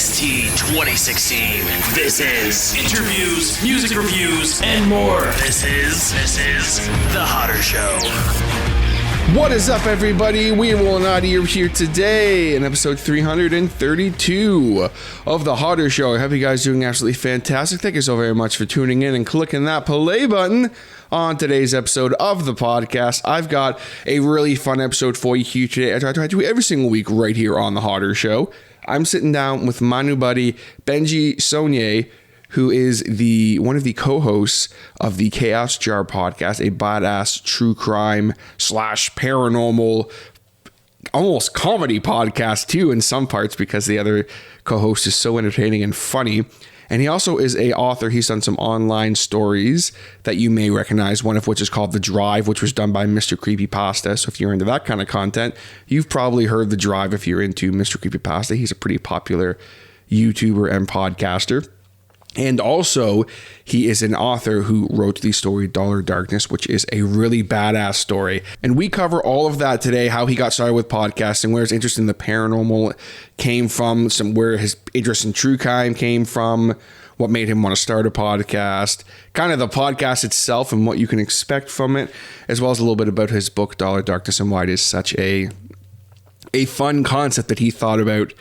ST 2016. This is interviews, music reviews, and more. This is The Hodder Show. What is up, everybody? We will not here today in episode 332 of The Hodder Show. I hope you guys are doing absolutely fantastic. Thank you so very much for tuning in and clicking that play button on today's episode of the podcast. I've got a really fun episode for you here today. I try to do every single week right here on The Hodder Show. I'm sitting down with my new buddy, Benji Saulnier, who is one of the co-hosts of the Chaos Jar podcast, a badass true crime / paranormal, almost comedy podcast too in some parts, because the other co-host is so entertaining and funny. And he also is a author. He's done some online stories that you may recognize, one of which is called The Drive, which was done by Mr. Creepypasta. So if you're into that kind of content, you've probably heard The Drive if you're into Mr. Creepypasta. He's a pretty popular YouTuber and podcaster. And also, he is an author who wrote the story Dollar Darkness, which is a really badass story. And we cover all of that today, how he got started with podcasting, where his interest in the paranormal came from, where his interest in true crime came from, what made him want to start a podcast, kind of the podcast itself and what you can expect from it, as well as a little bit about his book, Dollar Darkness, and why it is such a fun concept that he thought about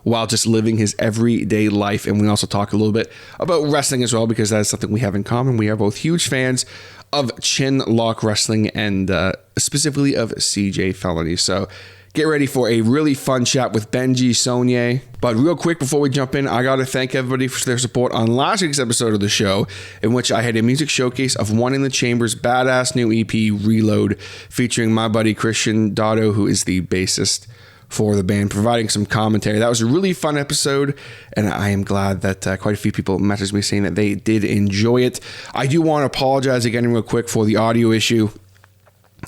while just living his everyday life. And we also talk a little bit about wrestling as well, because that is something we have in common. We are both huge fans of chin lock wrestling and specifically of CJ Felony. So get ready for a really fun chat with Benji Saulnier. But real quick, before we jump in, I got to thank everybody for their support on last week's episode of the show, in which I had a music showcase of One in the Chamber's badass new EP, Reload, featuring my buddy Christian Dotto, who is the bassist for the band, providing some commentary. That was a really fun episode, and I am glad that quite a few people messaged me saying that they did enjoy it. I do want to apologize again real quick for the audio issue.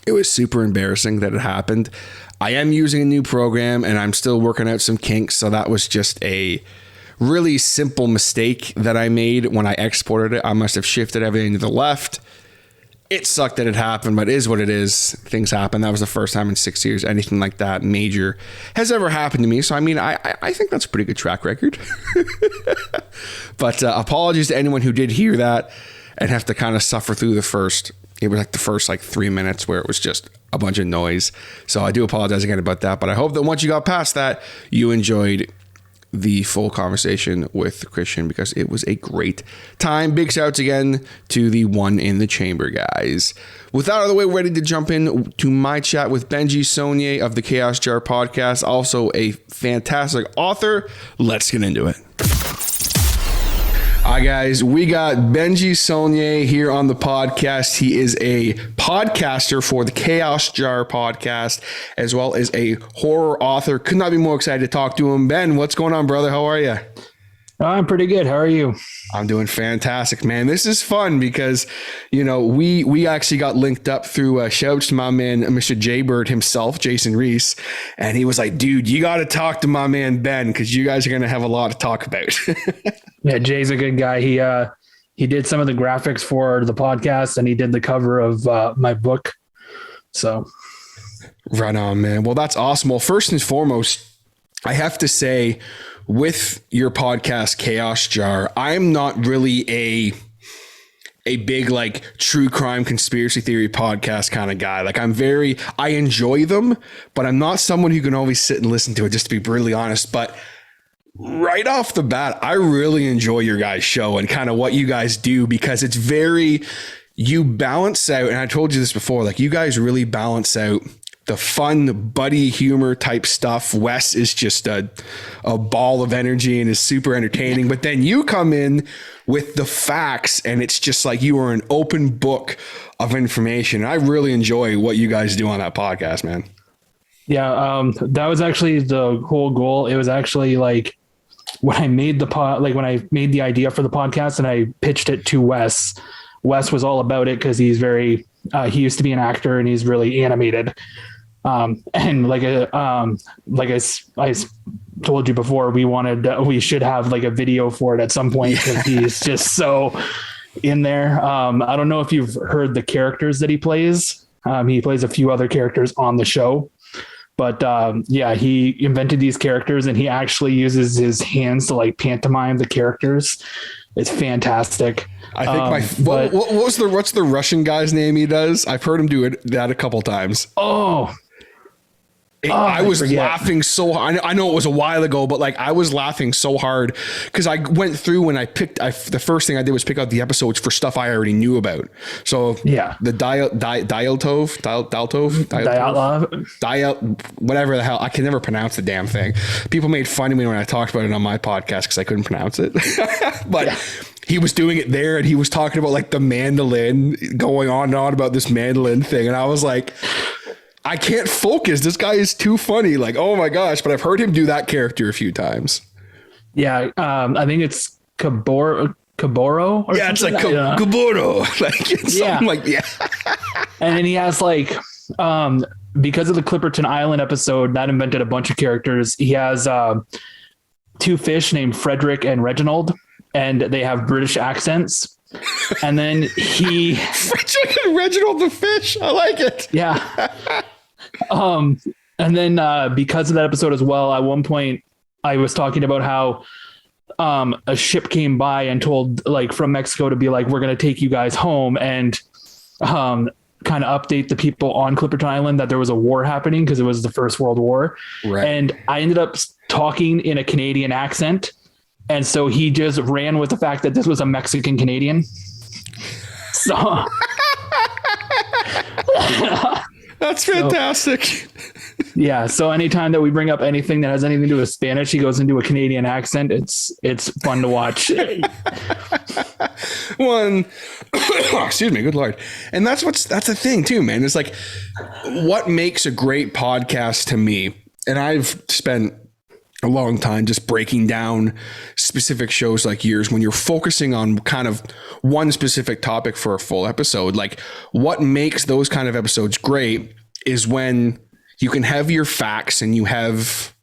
It was super embarrassing that it happened. I am using a new program, and I'm still working out some kinks, so that was just a really simple mistake that I made when I exported it. I must have shifted everything to the left. It sucked that it happened, but it is what it is. Things happen. That was the first time in 6 years anything like that major has ever happened to me. So, I mean, I think that's a pretty good track record. But apologies to anyone who did hear that and have to kind of suffer through the first 3 minutes where it was just a bunch of noise. So I do apologize again about that. But I hope that once you got past that, you enjoyed the full conversation with Christian, because it was a great time. Big shouts again to the One in the Chamber guys. With that out of the way, we're ready to jump in to my chat with Benji Saulnier of the Chaos Jar podcast, also a fantastic author. Let's get into it. Hi guys, we got Benji Saulnier here on the podcast. He is a podcaster for the Chaos Jar podcast, as well as a horror author. Could not be more excited to talk to him. Ben, what's going on, brother? How are you? I'm pretty good. How are you? I'm doing fantastic, man. This is fun because, you know, we actually got linked up through shouts to my man, Mr. Jaybird himself, Jason Reese. And he was like, dude, you got to talk to my man, Ben, because you guys are going to have a lot to talk about. Yeah, Jay's a good guy. He did some of the graphics for the podcast, and he did the cover of my book. So right on, man. Well, that's awesome. Well, first and foremost, I have to say, with your podcast, Chaos Jar, I'm not really a big like true crime conspiracy theory podcast kind of guy. Like I enjoy them, but I'm not someone who can always sit and listen to it, just to be brutally honest. But right off the bat, I really enjoy your guys' show and kind of what you guys do, because it's you balance out, and I told you this before, like you guys really balance out the fun buddy humor type stuff. Wes is just a ball of energy and is super entertaining, but then you come in with the facts and it's just like you are an open book of information. I really enjoy what you guys do on that podcast, man. Yeah, that was actually the whole goal. It was actually like when I made when I made the idea for the podcast and I pitched it to Wes was all about it, because he's he used to be an actor and he's really animated. And I told you before, we should have like a video for it at some point, because he's just so in there. I don't know if you've heard the characters that he plays. He plays a few other characters on the show. But yeah, he invented these characters, and he actually uses his hands to like pantomime the characters. It's fantastic. I think what's the Russian guy's name he does? I've heard him do that a couple times. I was laughing so hard. I know it was a while ago, but like I was laughing so hard because I went through and the first thing I did was pick out the episodes for stuff I already knew about. So the whatever the hell, I can never pronounce the damn thing. People made fun of me when I talked about it on my podcast because I couldn't pronounce it. But he was doing it there, and he was talking about like the mandolin, going on and on about this mandolin thing, and I was like, I can't focus. This guy is too funny. Like, oh my gosh. But I've heard him do that character a few times. Yeah. I think it's Kaboro. Yeah, it's like Kaboro. Like it's something like, And then he has like, because of the Clipperton Island episode, that invented a bunch of characters. He has two fish named Frederick and Reginald, and they have British accents. And then Frederick and Reginald the fish. I like it. Yeah. And then because of that episode as well, at one point I was talking about how a ship came by and told like from Mexico to be like, we're going to take you guys home, and kind of update the people on Clipperton Island that there was a war happening because it was the First World War. Right. And I ended up talking in a Canadian accent. And so he just ran with the fact that this was a Mexican Canadian. So that's fantastic. Yeah. So anytime that we bring up anything that has anything to do with Spanish, he goes into a Canadian accent. It's fun to watch. Excuse me, good Lord. And that's the thing too, man. It's like what makes a great podcast to me. And I've spent a long time just breaking down specific shows like yours when you're focusing on kind of one specific topic for a full episode. Like what makes those kind of episodes great is when you can have your facts and you have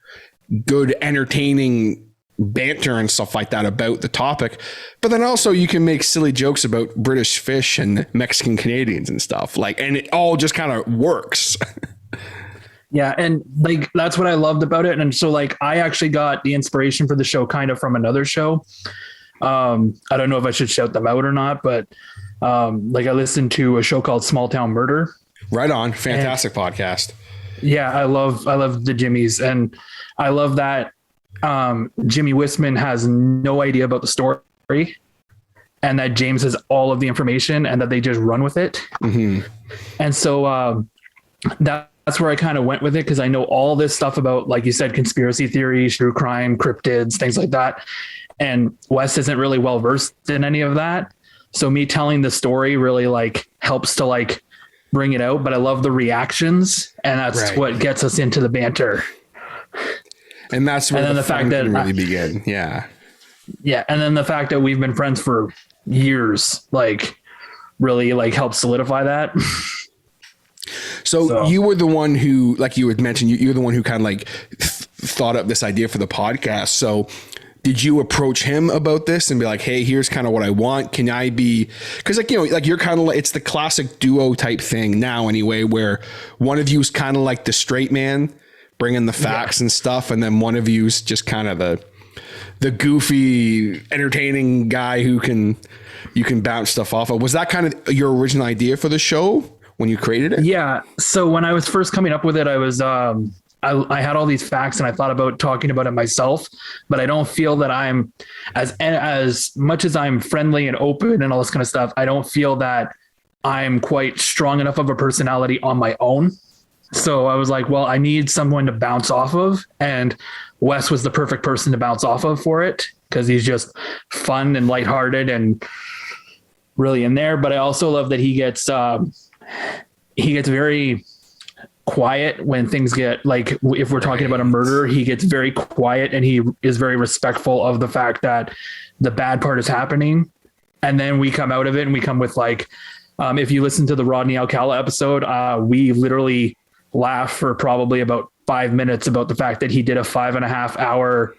good entertaining banter and stuff like that about the topic, but then also you can make silly jokes about British fish and Mexican Canadians and stuff like, and it all just kind of works. Yeah. And like, that's what I loved about it. And so like, I actually got the inspiration for the show kind of from another show. I don't know if I should shout them out or not, but like I listened to a show called Small Town Murder. Right on. Fantastic podcast. Yeah. I love the Jimmys, and I love that Jimmy Wisman has no idea about the story, and that James has all of the information, and that they just run with it. Mm-hmm. And so that's where I kind of went with it, because I know all this stuff about, like you said, conspiracy theories, true crime, cryptids, things like that. And Wes isn't really well versed in any of that. So me telling the story really like helps to like bring it out. But I love the reactions, and that's what gets us into the banter. And that's where the fact that really begin. Yeah. Yeah. And then the fact that we've been friends for years, like really like helps solidify that. So you were the one who, like you had mentioned, you're the one who kind of like thought up this idea for the podcast. So did you approach him about this and be like, hey, here's kind of what I want. Can I be, cause like, you know, like you're kind of like, it's the classic duo type thing now anyway, where one of you is kind of like the straight man bringing the facts and stuff. And then one of you's just kind of the goofy, entertaining guy who you can bounce stuff off of. Was that kind of your original idea for the show when you created it? Yeah. So when I was first coming up with it, I was, I had all these facts, and I thought about talking about it myself, but I don't feel that I'm as much as I'm friendly and open and all this kind of stuff. I don't feel that I'm quite strong enough of a personality on my own. So I was like, well, I need someone to bounce off of, and Wes was the perfect person to bounce off of for it, because he's just fun and lighthearted and really in there. But I also love that he gets very quiet when things get like, if we're talking about a murder, he gets very quiet, and he is very respectful of the fact that the bad part is happening. And then we come out of it and we come with like, if you listen to the Rodney Alcala episode, we literally laugh for probably about 5 minutes about the fact that he did a 5.5 hour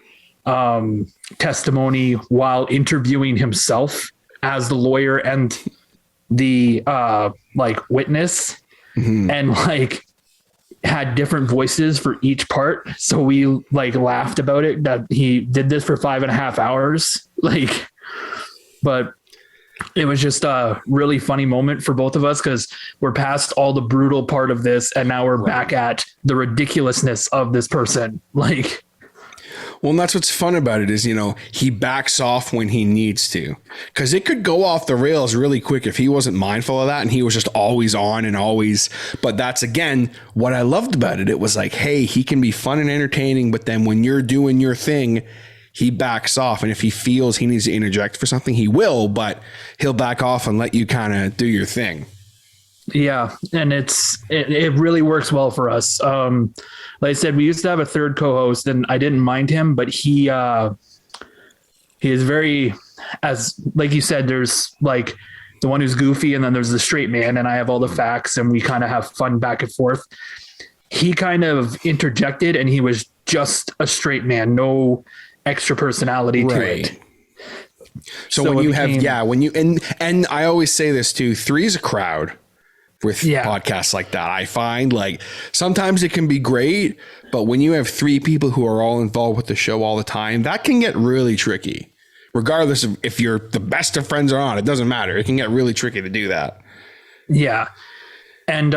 testimony while interviewing himself as the lawyer and the like witness. Mm-hmm. And like, had different voices for each part. So we like laughed about it that he did this for 5.5 hours. Like, but it was just a really funny moment for both of us because we're past all the brutal part of this. And now we're back at the ridiculousness of this person. Like, well, and that's what's fun about it is, you know, he backs off when he needs to, because it could go off the rails really quick if he wasn't mindful of that and he was just always on and always. But that's, again, what I loved about it. It was like, hey, he can be fun and entertaining, but then when you're doing your thing, he backs off. And if he feels he needs to interject for something, he will, but he'll back off and let you kind of do your thing. Yeah. And it really works well for us. Like I said, we used to have a third co-host and I didn't mind him, but he is very, as like you said, there's like the one who's goofy and then there's the straight man and I have all the facts and we kind of have fun back and forth. He kind of interjected and he was just a straight man, no extra personality to it. So when you and I always say this too, 3 is a crowd with podcasts like that. I find like sometimes it can be great, but when you have 3 people who are all involved with the show all the time, that can get really tricky. Regardless of if you're the best of friends or not, it doesn't matter. It can get really tricky to do that. Yeah. And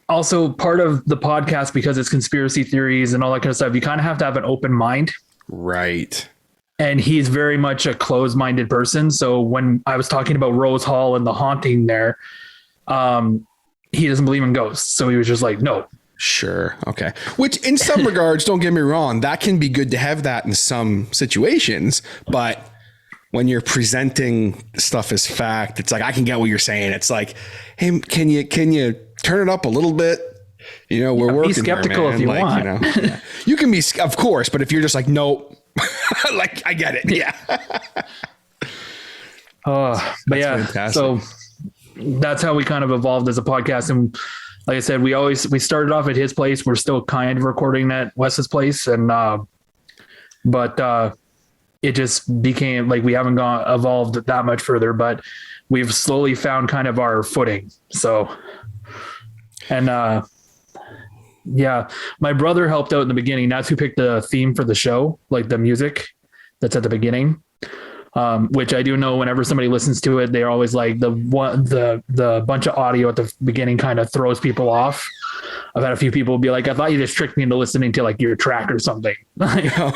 also part of the podcast, because it's conspiracy theories and all that kind of stuff, you kind of have to have an open mind. Right. And he's very much a closed-minded person. So when I was talking about Rose Hall and the haunting there, he doesn't believe in ghosts. So he was just like, no. Sure. Okay. Which in some regards, don't get me wrong, that can be good to have that in some situations. But when you're presenting stuff as fact, it's like, I can get what you're saying. It's like, hey, can you turn it up a little bit? You know, we're working. Be skeptical here, if you want. You know, you can be, of course, but if you're just like, nope, like I get it. Yeah. But yeah, fantastic. So that's how we kind of evolved as a podcast. And like I said, we started off at his place. We're still kind of recording at Wes's place. And, but it just became like, we haven't evolved that much further, but we've slowly found kind of our footing. So, and, yeah, my brother helped out in the beginning. That's who picked the theme for the show, like the music that's at the beginning, which I do know whenever somebody listens to it, they're always like the bunch of audio at the beginning kind of throws people off. I've had a few people be like, I thought you just tricked me into listening to like your track or something. Well,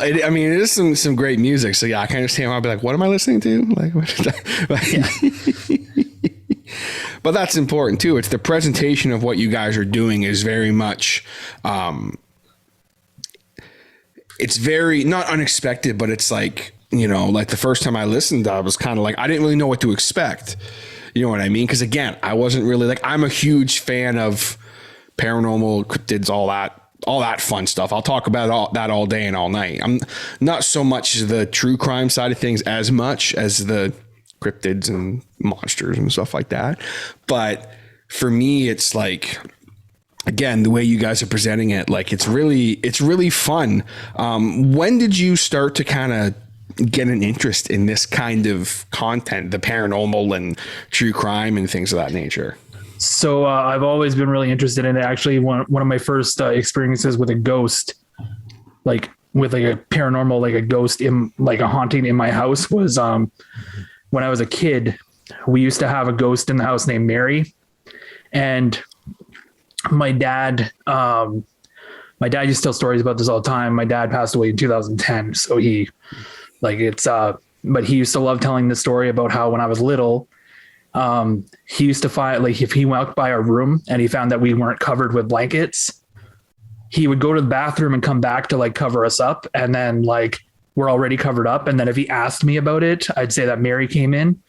I mean, it is some great music. So yeah, I can understand why I'll be like, what am I listening to? Like, what is that? Yeah. But that's important too. It's the presentation of what you guys are doing is very much, it's very not unexpected, but it's like, you know, like the first time I listened, I was kind of like, I didn't really know what to expect. You know what I mean? Because again, I wasn't really like, I'm a huge fan of paranormal, cryptids, all that fun stuff. I'll talk about that all day and all night. I'm not so much the true crime side of things as much as the cryptids and monsters and stuff like that. But for me, it's like, again, the way you guys are presenting it, like it's really fun. When did you start to kind of get an interest in this kind of content, the paranormal and true crime and things of that nature? So I've always been really interested in it. Actually, one of my first experiences with a ghost, like with like a paranormal, like a ghost in like a haunting in my house was when I was a kid. We used to have a ghost in the house named Mary, and my dad used to tell stories about this all the time. My dad passed away in 2010. So he but he used to love telling the story about how when I was little, he used to find, like, if he walked by our room and he found that we weren't covered with blankets, he would go to the bathroom and come back to like cover us up. And then like, we're already covered up. And then if he asked me about it, I'd say that Mary came in.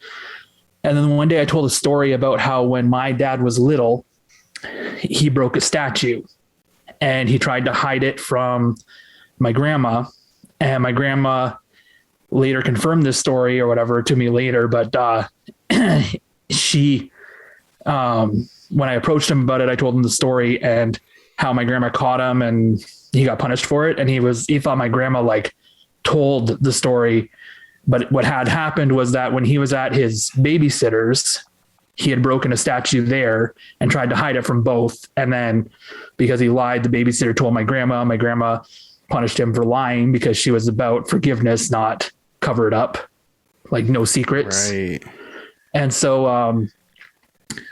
And then one day I told a story about how when my dad was little, he broke a statue and he tried to hide it from my grandma, and my grandma later confirmed this story or whatever to me later. But, she, when I approached him about it, I told him the story and how my grandma caught him and he got punished for it. And he thought my grandma like told the story, but what had happened was that when he was at his babysitter's, he had broken a statue there and tried to hide it from both. And then because he lied, the babysitter told my grandma punished him for lying because she was about forgiveness, not cover it up, like no secrets. Right. And so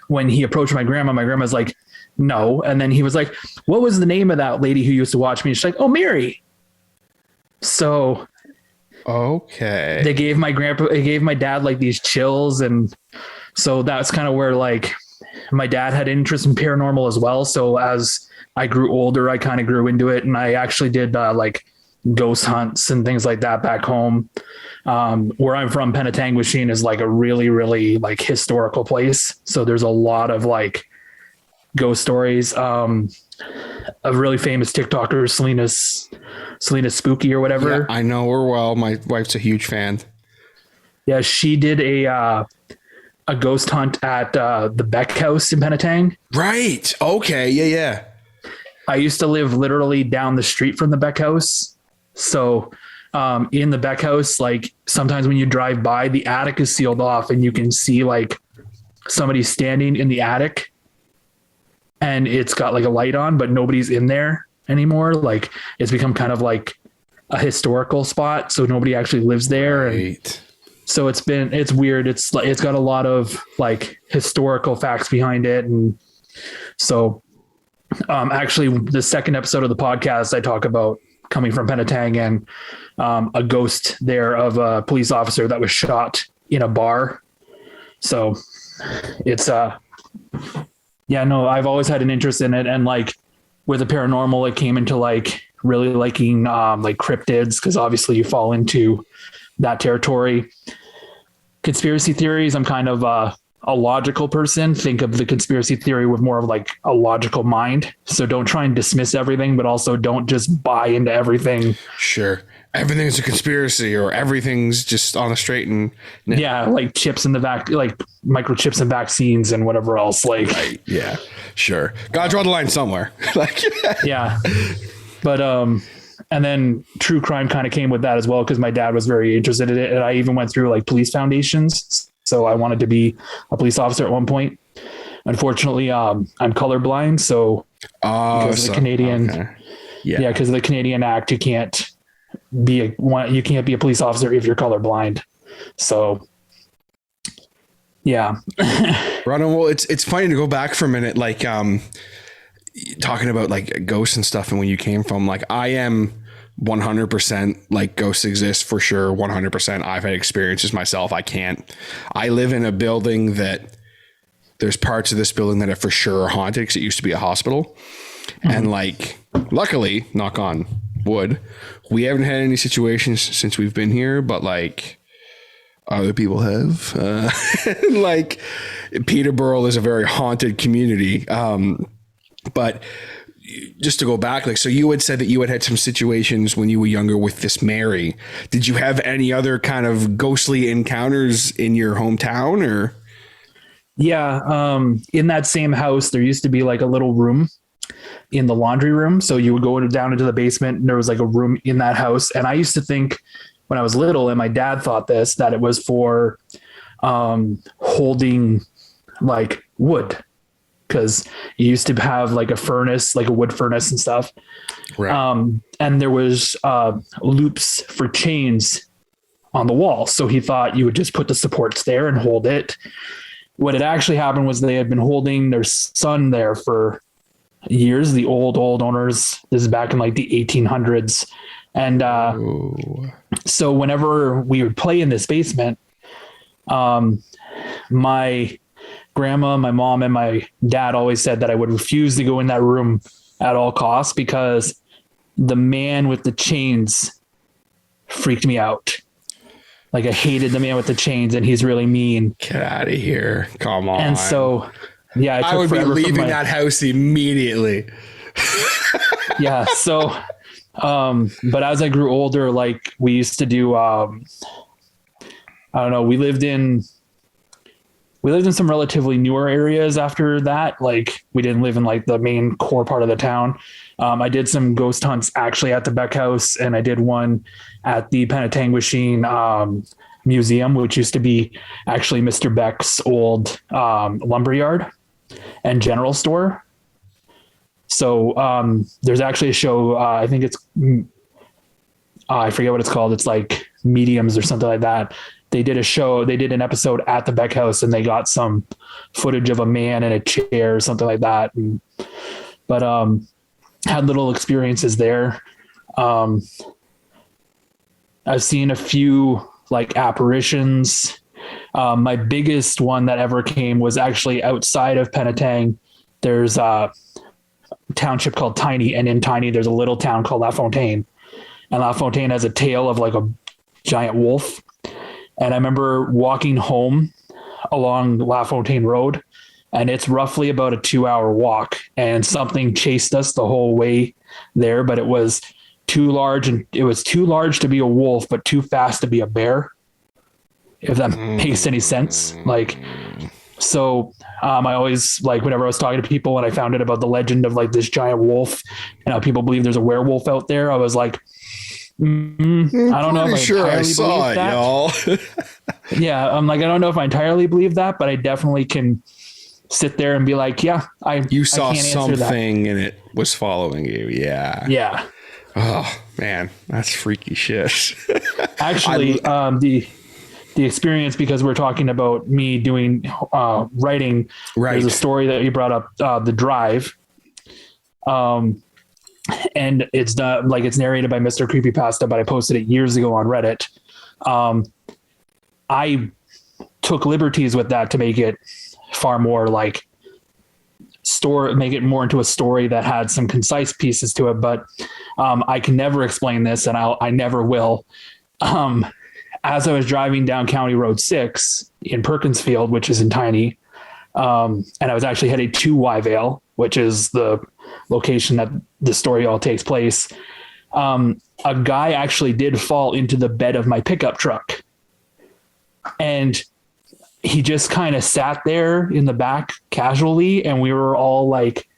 when he approached my grandma's like, no. And then he was like, what was the name of that lady who used to watch me? She's like, oh, Mary. So okay, it gave my dad like these chills. And so that's kind of where like my dad had interest in paranormal as well. So as I grew older, I kind of grew into it, and I actually did like ghost hunts and things like that back home. Where I'm from, Penetanguishene is like a really, really like historical place. So there's a lot of like ghost stories. A really famous TikToker, Selena Spooky or whatever. Yeah, I know her well. My wife's a huge fan. Yeah, she did a ghost hunt at the Beck House in Penetang. Right. Okay. Yeah. I used to live literally down the street from the Beck House. So in the Beck House, like sometimes when you drive by, the attic is sealed off and you can see like somebody standing in the attic and it's got like a light on, but nobody's in there anymore. Like it's become kind of like a historical spot. So nobody actually lives there. Right. And so it's weird. It's got a lot of like historical facts behind it. And so actually the second episode of the podcast, I talk about coming from Penetang and a ghost there of a police officer that was shot in a bar. So it's I've always had an interest in it. And like with the paranormal, it came into like really liking like cryptids, because obviously you fall into that territory. Conspiracy theories, I'm kind of a logical person. Think of the conspiracy theory with more of like a logical mind. So don't try and dismiss everything, but also don't just buy into everything. Sure. Everything's a conspiracy, or everything's just on the straight and yeah, like chips in the like microchips and vaccines and whatever else. Like, right. Yeah, sure. Gotta draw the line somewhere. Like, yeah. But and then true crime kind of came with that as well, because my dad was very interested in it, and I even went through like police foundations. So I wanted to be a police officer at one point. Unfortunately, I'm colorblind, so because of the Canadian, okay. Because of the Canadian Act, you can't be a police officer if you're colorblind. So yeah. Ronan, well, it's funny to go back for a minute, like talking about like ghosts and stuff, and when you came from, like, I am 100% like ghosts exist for sure. 100%. I've had experiences myself. I live in a building that there's parts of this building that are for sure haunted, because it used to be a hospital. Mm-hmm. And like, luckily, knock on wood, we haven't had any situations since we've been here, but like other people have. Like Peterborough is a very haunted community. But just to go back, like, so you had said that you had some situations when you were younger with this Mary. Did you have any other kind of ghostly encounters in your hometown, or? Yeah. In that same house, there used to be like a little room in the laundry room. So you would go down into the basement and there was like a room in that house. And I used to think when I was little, and my dad thought this, that it was for holding like wood, because you used to have like a furnace, like a wood furnace and stuff. Right. And there was loops for chains on the wall. So he thought you would just put the supports there and hold it. What had actually happened was they had been holding their son there for years. The old owners, this is back in like the 1800s. And so whenever we would play in this basement, my grandma, my mom, and my dad always said that I would refuse to go in that room at all costs, because the man with the chains freaked me out. Like, I hated the man with the chains, and he's really mean. Get out of here. Come on. And so, yeah, I would be leaving that house immediately. Yeah. So, but as I grew older, like, we used to do, I don't know, we lived in some relatively newer areas after that. Like, we didn't live in like the main core part of the town. I did some ghost hunts actually at the Beck House, and I did one at the Penetanguishene museum, which used to be actually Mr. Beck's old lumberyard and general store. So there's actually a show, I think it's, I forget what it's called. It's like Mediums or something like that. They did an episode at the Beck house, and they got some footage of a man in a chair or something like that. But had little experiences there. I've seen a few like apparitions. My biggest one that ever came was actually outside of Penetang. There's a township called Tiny, and in Tiny there's a little town called La Fontaine, and La Fontaine has a tail of like a giant wolf. And I remember walking home along La Fontaine Road, and it's roughly about a 2-hour walk, and something chased us the whole way there, but it was too large, and it was too large to be a wolf, but too fast to be a bear, if that makes any sense. Like, so I always, like, whenever I was talking to people and I found out about the legend of like this giant wolf and how people believe there's a werewolf out there, I was like, I don't know if I entirely saw it, that. y'all. Yeah, I'm like, I don't know if I entirely believe that, but I definitely can sit there and be like, yeah, you saw I can't something and it was following you. Yeah. Oh man, that's freaky shit. Actually, the experience, because we're talking about me doing writing. Right. There's a story that you brought up, The Drive. And it's not like it's narrated by Mr. Creepypasta, but I posted it years ago on Reddit. I took liberties with that to make it far more like make it more into a story that had some concise pieces to it. But I can never explain this, and I never will. As I was driving down County Road 6 in Perkinsfield, which is in Tiny, and I was actually headed to Yvale, which is the location that the story all takes place. A guy actually did fall into the bed of my pickup truck, and he just kind of sat there in the back casually, and we were all like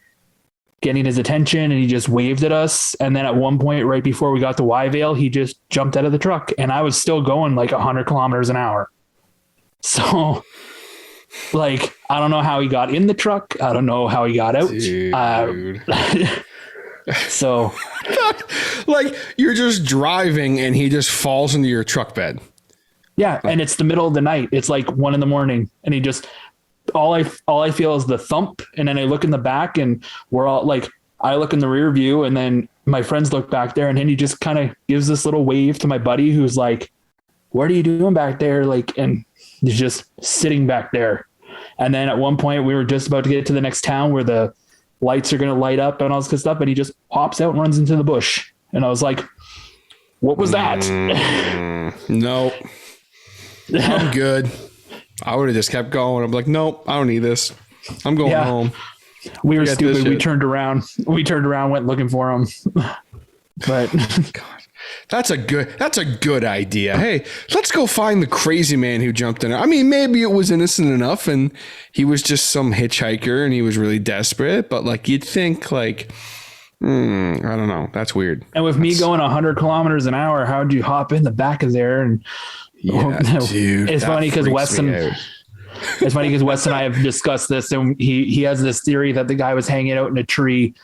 getting his attention, and he just waved at us. And then at one point, right before we got to Yvale, he just jumped out of the truck, and I was still going like 100 kilometers an hour. So like, I don't know how he got in the truck. I don't know how he got out. Dude. So like, you're just driving and he just falls into your truck bed. Yeah. And it's the middle of the night. It's like 1 a.m. and he just, all I feel is the thump. And then I look in the back, and we're all like, I look in the rear view, and then my friends look back there, and then he just kind of gives this little wave to my buddy, who's like, what are you doing back there? Like, and he's just sitting back there. And then at one point we were just about to get to the next town where the lights are going to light up and all this good stuff. And he just pops out and runs into the bush. And I was like, what was that? Nope. I'm good. I would have just kept going. I'm like, nope, I don't need this. I'm going home. We were stupid. We turned around, went looking for him. But God. That's a good idea. Hey, let's go find the crazy man who jumped in. I mean, maybe it was innocent enough and he was just some hitchhiker and he was really desperate, but like, you'd think like, I don't know. That's weird. And with me going 100 kilometers an hour, how'd you hop in the back of there? And dude, it's funny because Wes and I have discussed this, and he has this theory that the guy was hanging out in a tree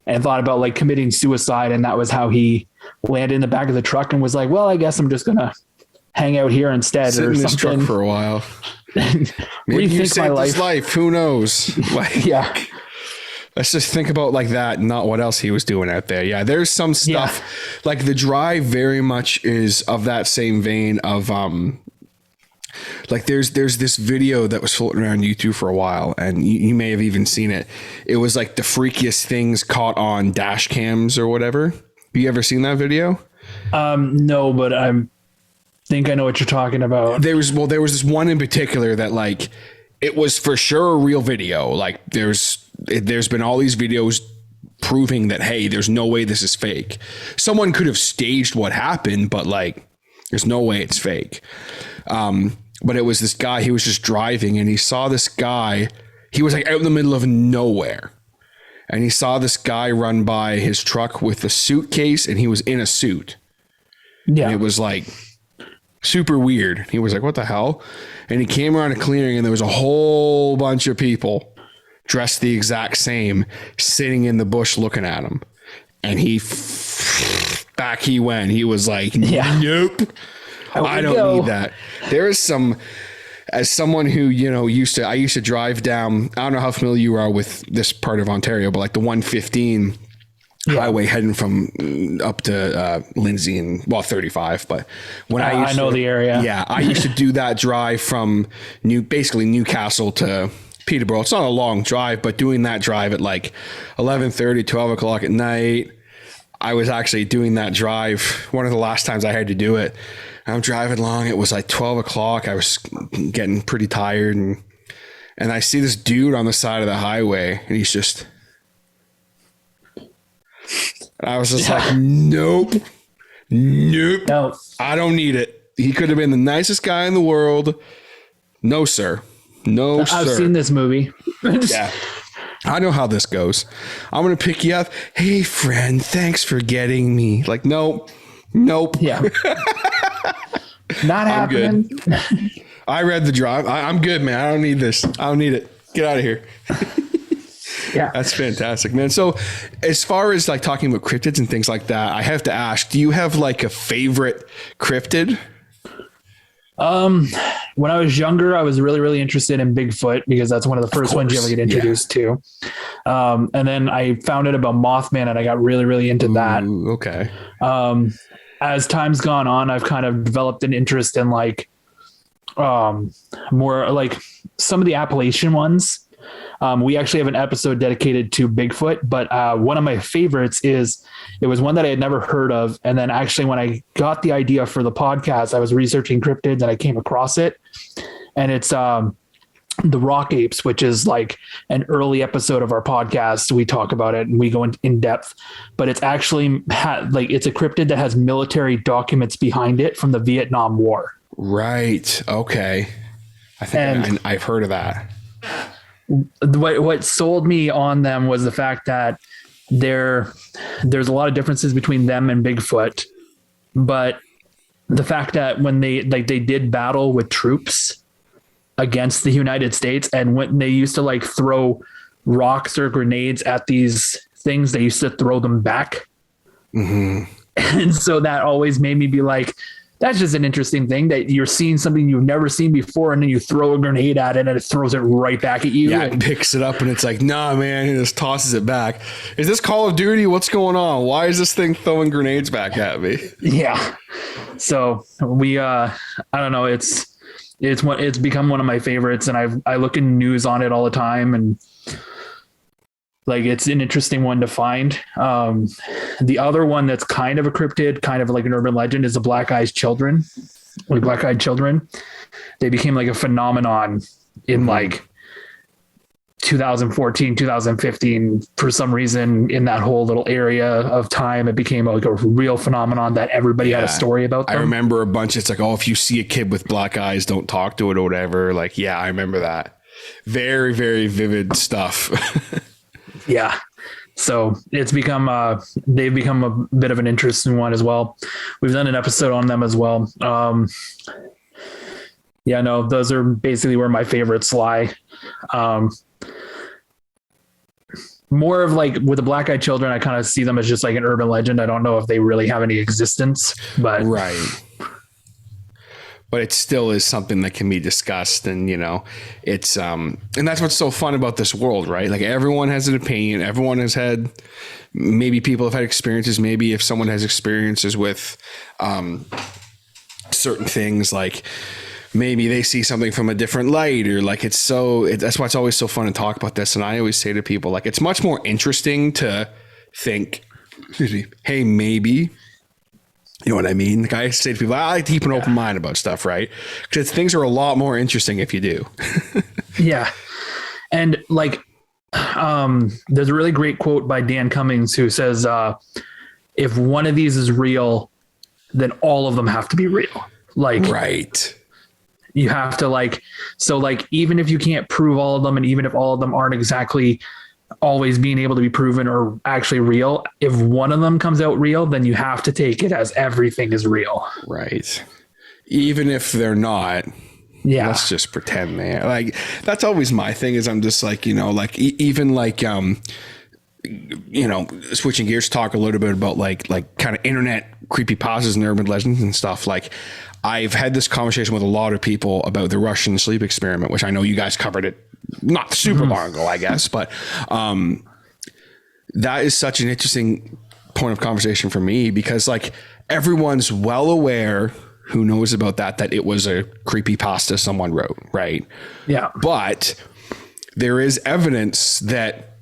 and thought about like committing suicide, and that was how he landed in the back of the truck and was like, well, I guess I'm just gonna hang out here instead. Sit or in something. This truck for a while. Maybe you saved his life. Who knows? Like, yeah. Let's just think about like that, not what else he was doing out there. Yeah, there's some stuff like The Drive very much is of that same vein of like there's this video that was floating around YouTube for a while, and you may have even seen it. It was like the freakiest things caught on dash cams or whatever. You ever seen that video? No, but I think I know what you're talking about. There was this one in particular that like it was for sure a real video. Like there's been all these videos proving that, hey, there's no way this is fake. Someone could have staged what happened, but like there's no way it's fake. But it was this guy, he was just driving and he saw this guy. He was like out in the middle of nowhere. And he saw this guy run by his truck with a suitcase, and he was in a suit. Yeah. And it was like Super weird. He was like, what the hell? And he came around a clearing and there was a whole bunch of people dressed the exact same sitting in the bush looking at him. And back he went. He was like, nope, I don't need that. There is some, as someone who, I used to drive down, I don't know how familiar you are with this part of Ontario, but like the 115 highway heading from up to Lindsay and 35. But when I know the area. Yeah. I used to do that drive from basically Newcastle to Peterborough. It's not a long drive, but doing that drive at like 11:30, 12 o'clock at night, I was actually doing that drive. One of the last times I had to do it, I'm driving along. It was like 12 o'clock. I was getting pretty tired. And I see this dude on the side of the highway and he's just, and I was just like, nope, No. I don't need it. He could have been the nicest guy in the world. No, sir. No, sir. I've seen this movie. Yeah. I know how this goes. I'm going to pick you up. Hey, friend, thanks for getting me. Like, nope. Yeah. Not happening. I read the drive. I'm good, man. I don't need this. I don't need it. Get out of here. Yeah. That's fantastic, man. So as far as like talking about cryptids and things like that, I have to ask, do you have like a favorite cryptid? When I was younger, I was really, really interested in Bigfoot because that's one of the first ones you ever get introduced to. And then I found out about Mothman and I got really, really into that. Okay. As time's gone on, I've kind of developed an interest in like, more like some of the Appalachian ones. We actually have an episode dedicated to Bigfoot, but one of my favorites it was one that I had never heard of. And then actually when I got the idea for the podcast, I was researching cryptids and I came across it. And it's the Rock Apes, which is like an early episode of our podcast. We talk about it and we go in depth, but it's actually it's a cryptid that has military documents behind it from the Vietnam War. Right. Okay. I think I've heard of that. What sold me on them was the fact that there's a lot of differences between them and Bigfoot, but the fact that when they did battle with troops against the United States, and when they used to like throw rocks or grenades at these things, they used to throw them back. Mm-hmm. And so that always made me be like, that's just an interesting thing that you're seeing something you've never seen before. And then you throw a grenade at it and it throws it right back at you. Yeah, it picks it up and it's like, nah, man, and just tosses it back. Is this Call of Duty? What's going on? Why is this thing throwing grenades back at me? Yeah. So we, I don't know. It's become one of my favorites and I look in news on it all the time and like, it's an interesting one to find. The other one that's kind of a cryptid, kind of like an urban legend is the black-eyed children. Like black-eyed children. They became like a phenomenon in like 2014, 2015, for some reason in that whole little area of time, it became like a real phenomenon that everybody had a story about them. I remember a bunch. It's like, oh, if you see a kid with black eyes, don't talk to it or whatever. Like, yeah, I remember that. Very, very vivid stuff. Yeah. So it's they've become a bit of an interesting one as well. We've done an episode on them as well. Yeah, no, those are basically where my favorites lie. More of like with the black-eyed children, I kind of see them as just like an urban legend. I don't know if they really have any existence, but right. But it still is something that can be discussed. And, it's, and that's what's so fun about this world, right? Like everyone has an opinion. Everyone has had, maybe people have had experiences. Maybe if someone has experiences with, certain things, like maybe they see something from a different light or like, that's why it's always so fun to talk about this. And I always say to people, like, it's much more interesting to think, hey, maybe, you know what I mean? Like I say to people, I like to keep an open mind about stuff, right? Because things are a lot more interesting if you do. Yeah. And like, there's a really great quote by Dan Cummings who says, if one of these is real, then all of them have to be real. Like, right. You have to even if you can't prove all of them, and even if all of them aren't exactly always being able to be proven or actually real, if one of them comes out real, then you have to take it as everything is real. Right. even if they're not. Yeah. Let's just pretend they are. Like, that's always my thing is I'm just like, you know, like even like, you know, switching gears, talk a little bit about like kind of internet creepypastas and urban legends and stuff. Like, I've had this conversation with a lot of people about the Russian sleep experiment, which I know you guys covered it not super long ago, I guess, but that is such an interesting point of conversation for me because like everyone's well aware who knows about that it was a creepypasta someone wrote, right? Yeah. But there is evidence that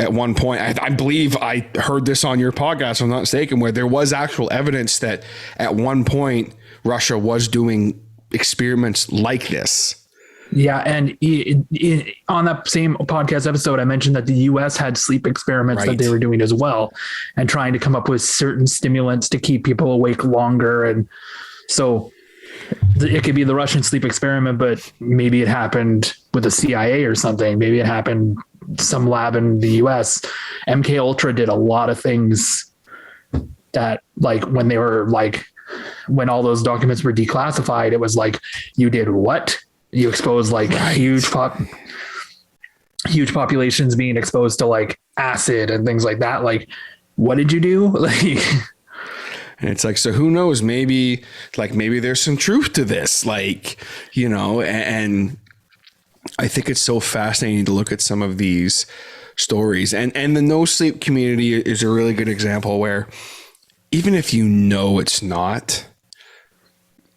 at one point, I believe I heard this on your podcast, if I'm not mistaken, where there was actual evidence that at one point Russia was doing experiments like this. Yeah. And on that same podcast episode, I mentioned that the US had sleep experiments that they were doing as well and trying to come up with certain stimulants to keep people awake longer. And so it could be the Russian sleep experiment, but maybe it happened with the CIA or something. Maybe it happened some lab in the US. MK Ultra did a lot of things that like when they were like, when all those documents were declassified, it was like, you did what? You exposed like huge populations being exposed to like acid and things like that. Like, what did you do? Like, and it's like, so who knows, maybe there's some truth to this, like, you know, and I think it's so fascinating to look at some of these stories and the no sleep community is a really good example where even if you know it's not,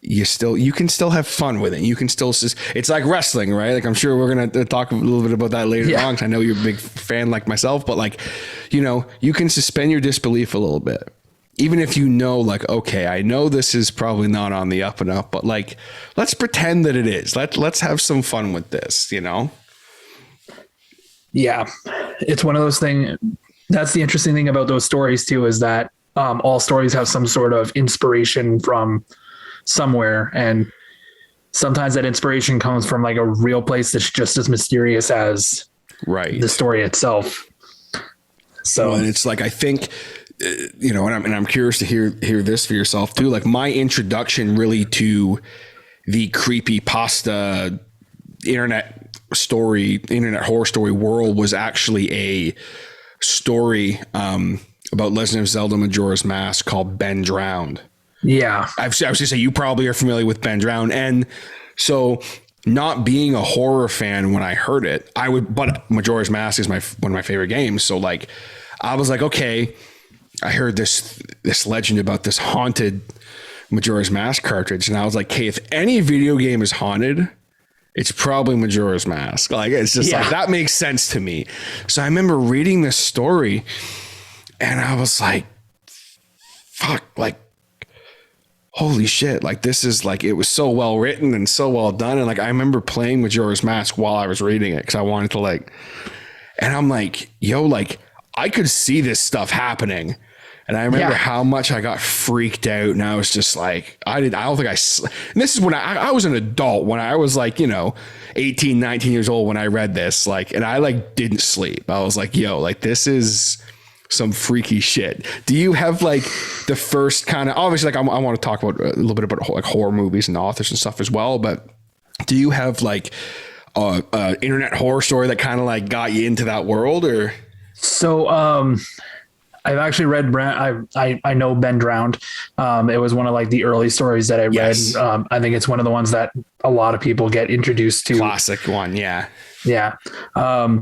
you can still have fun with it. You can still, it's like wrestling, right? Like I'm sure we're going to talk a little bit about that later on. 'Cause I know you're a big fan like myself, but like, you know, you can suspend your disbelief a little bit. Even if you know, like, okay, I know this is probably not on the up and up, but like, let's pretend that it is. Let's have some fun with this, you know? Yeah. It's one of those things. That's the interesting thing about those stories too, is that all stories have some sort of inspiration from somewhere. And sometimes that inspiration comes from like a real place that's just as mysterious as the story itself. So and it's like, I think, you know, and I'm curious to hear this for yourself too. Like my introduction really to the creepypasta internet horror story world was actually a story about Legend of Zelda Majora's Mask called Ben Drowned. Yeah. I was going to say, you probably are familiar with Ben Drowned. And so not being a horror fan when I heard it, but Majora's Mask is one of my favorite games. So like, I was like, okay, I heard this legend about this haunted Majora's Mask cartridge. And I was like, okay, if any video game is haunted, it's probably Majora's Mask. Like, it's just like, that makes sense to me. So I remember reading this story and I was like, fuck, like, holy shit. Like, this is like, it was so well written and so well done. And like, I remember playing Majora's Mask while I was reading it. 'Cause I wanted to like, and I'm like, yo, like I could see this stuff happening. And I remember how much I got freaked out. And I was just like, and this is when I was an adult when I was like, you know, 18, 19 years old when I read this, like, and I like didn't sleep. I was like, yo, like this is some freaky shit. Do you have like the first kind of, obviously like I want to talk about a little bit about like horror movies and authors and stuff as well, but do you have like internet horror story that kind of like got you into that world or? So, I've actually read I know Ben Drowned. It was one of like the early stories that I read. I think it's one of the ones that a lot of people get introduced to. Classic one. Yeah. Yeah. I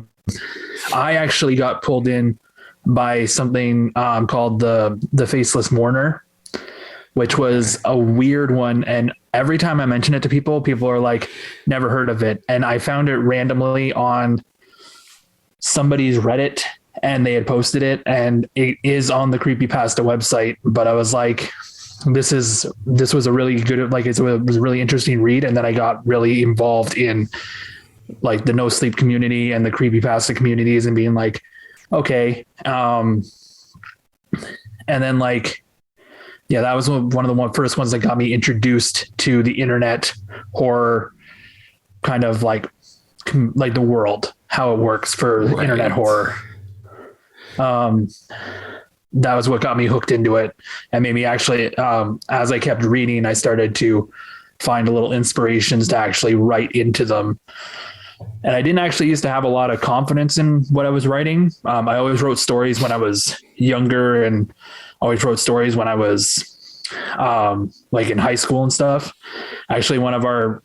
actually got pulled in by something called the Faceless Mourner, which was a weird one. And every time I mention it to people, people are like, never heard of it. And I found it randomly on somebody's Reddit. And they had posted it, and it is on the Creepypasta website. But I was like, this was a really good, like it was a really interesting read. And then I got really involved in like the no sleep community and the Creepypasta communities and being like, okay. And then like, yeah, that was one of the first ones that got me introduced to the internet horror, kind of like the world, how it works for internet horror. That was what got me hooked into it and made me actually, as I kept reading, I started to find a little inspirations to actually write into them. And I didn't actually used to have a lot of confidence in what I was writing. I always wrote stories when I was younger, and always wrote stories when I was like in high school and stuff. Actually, one of our,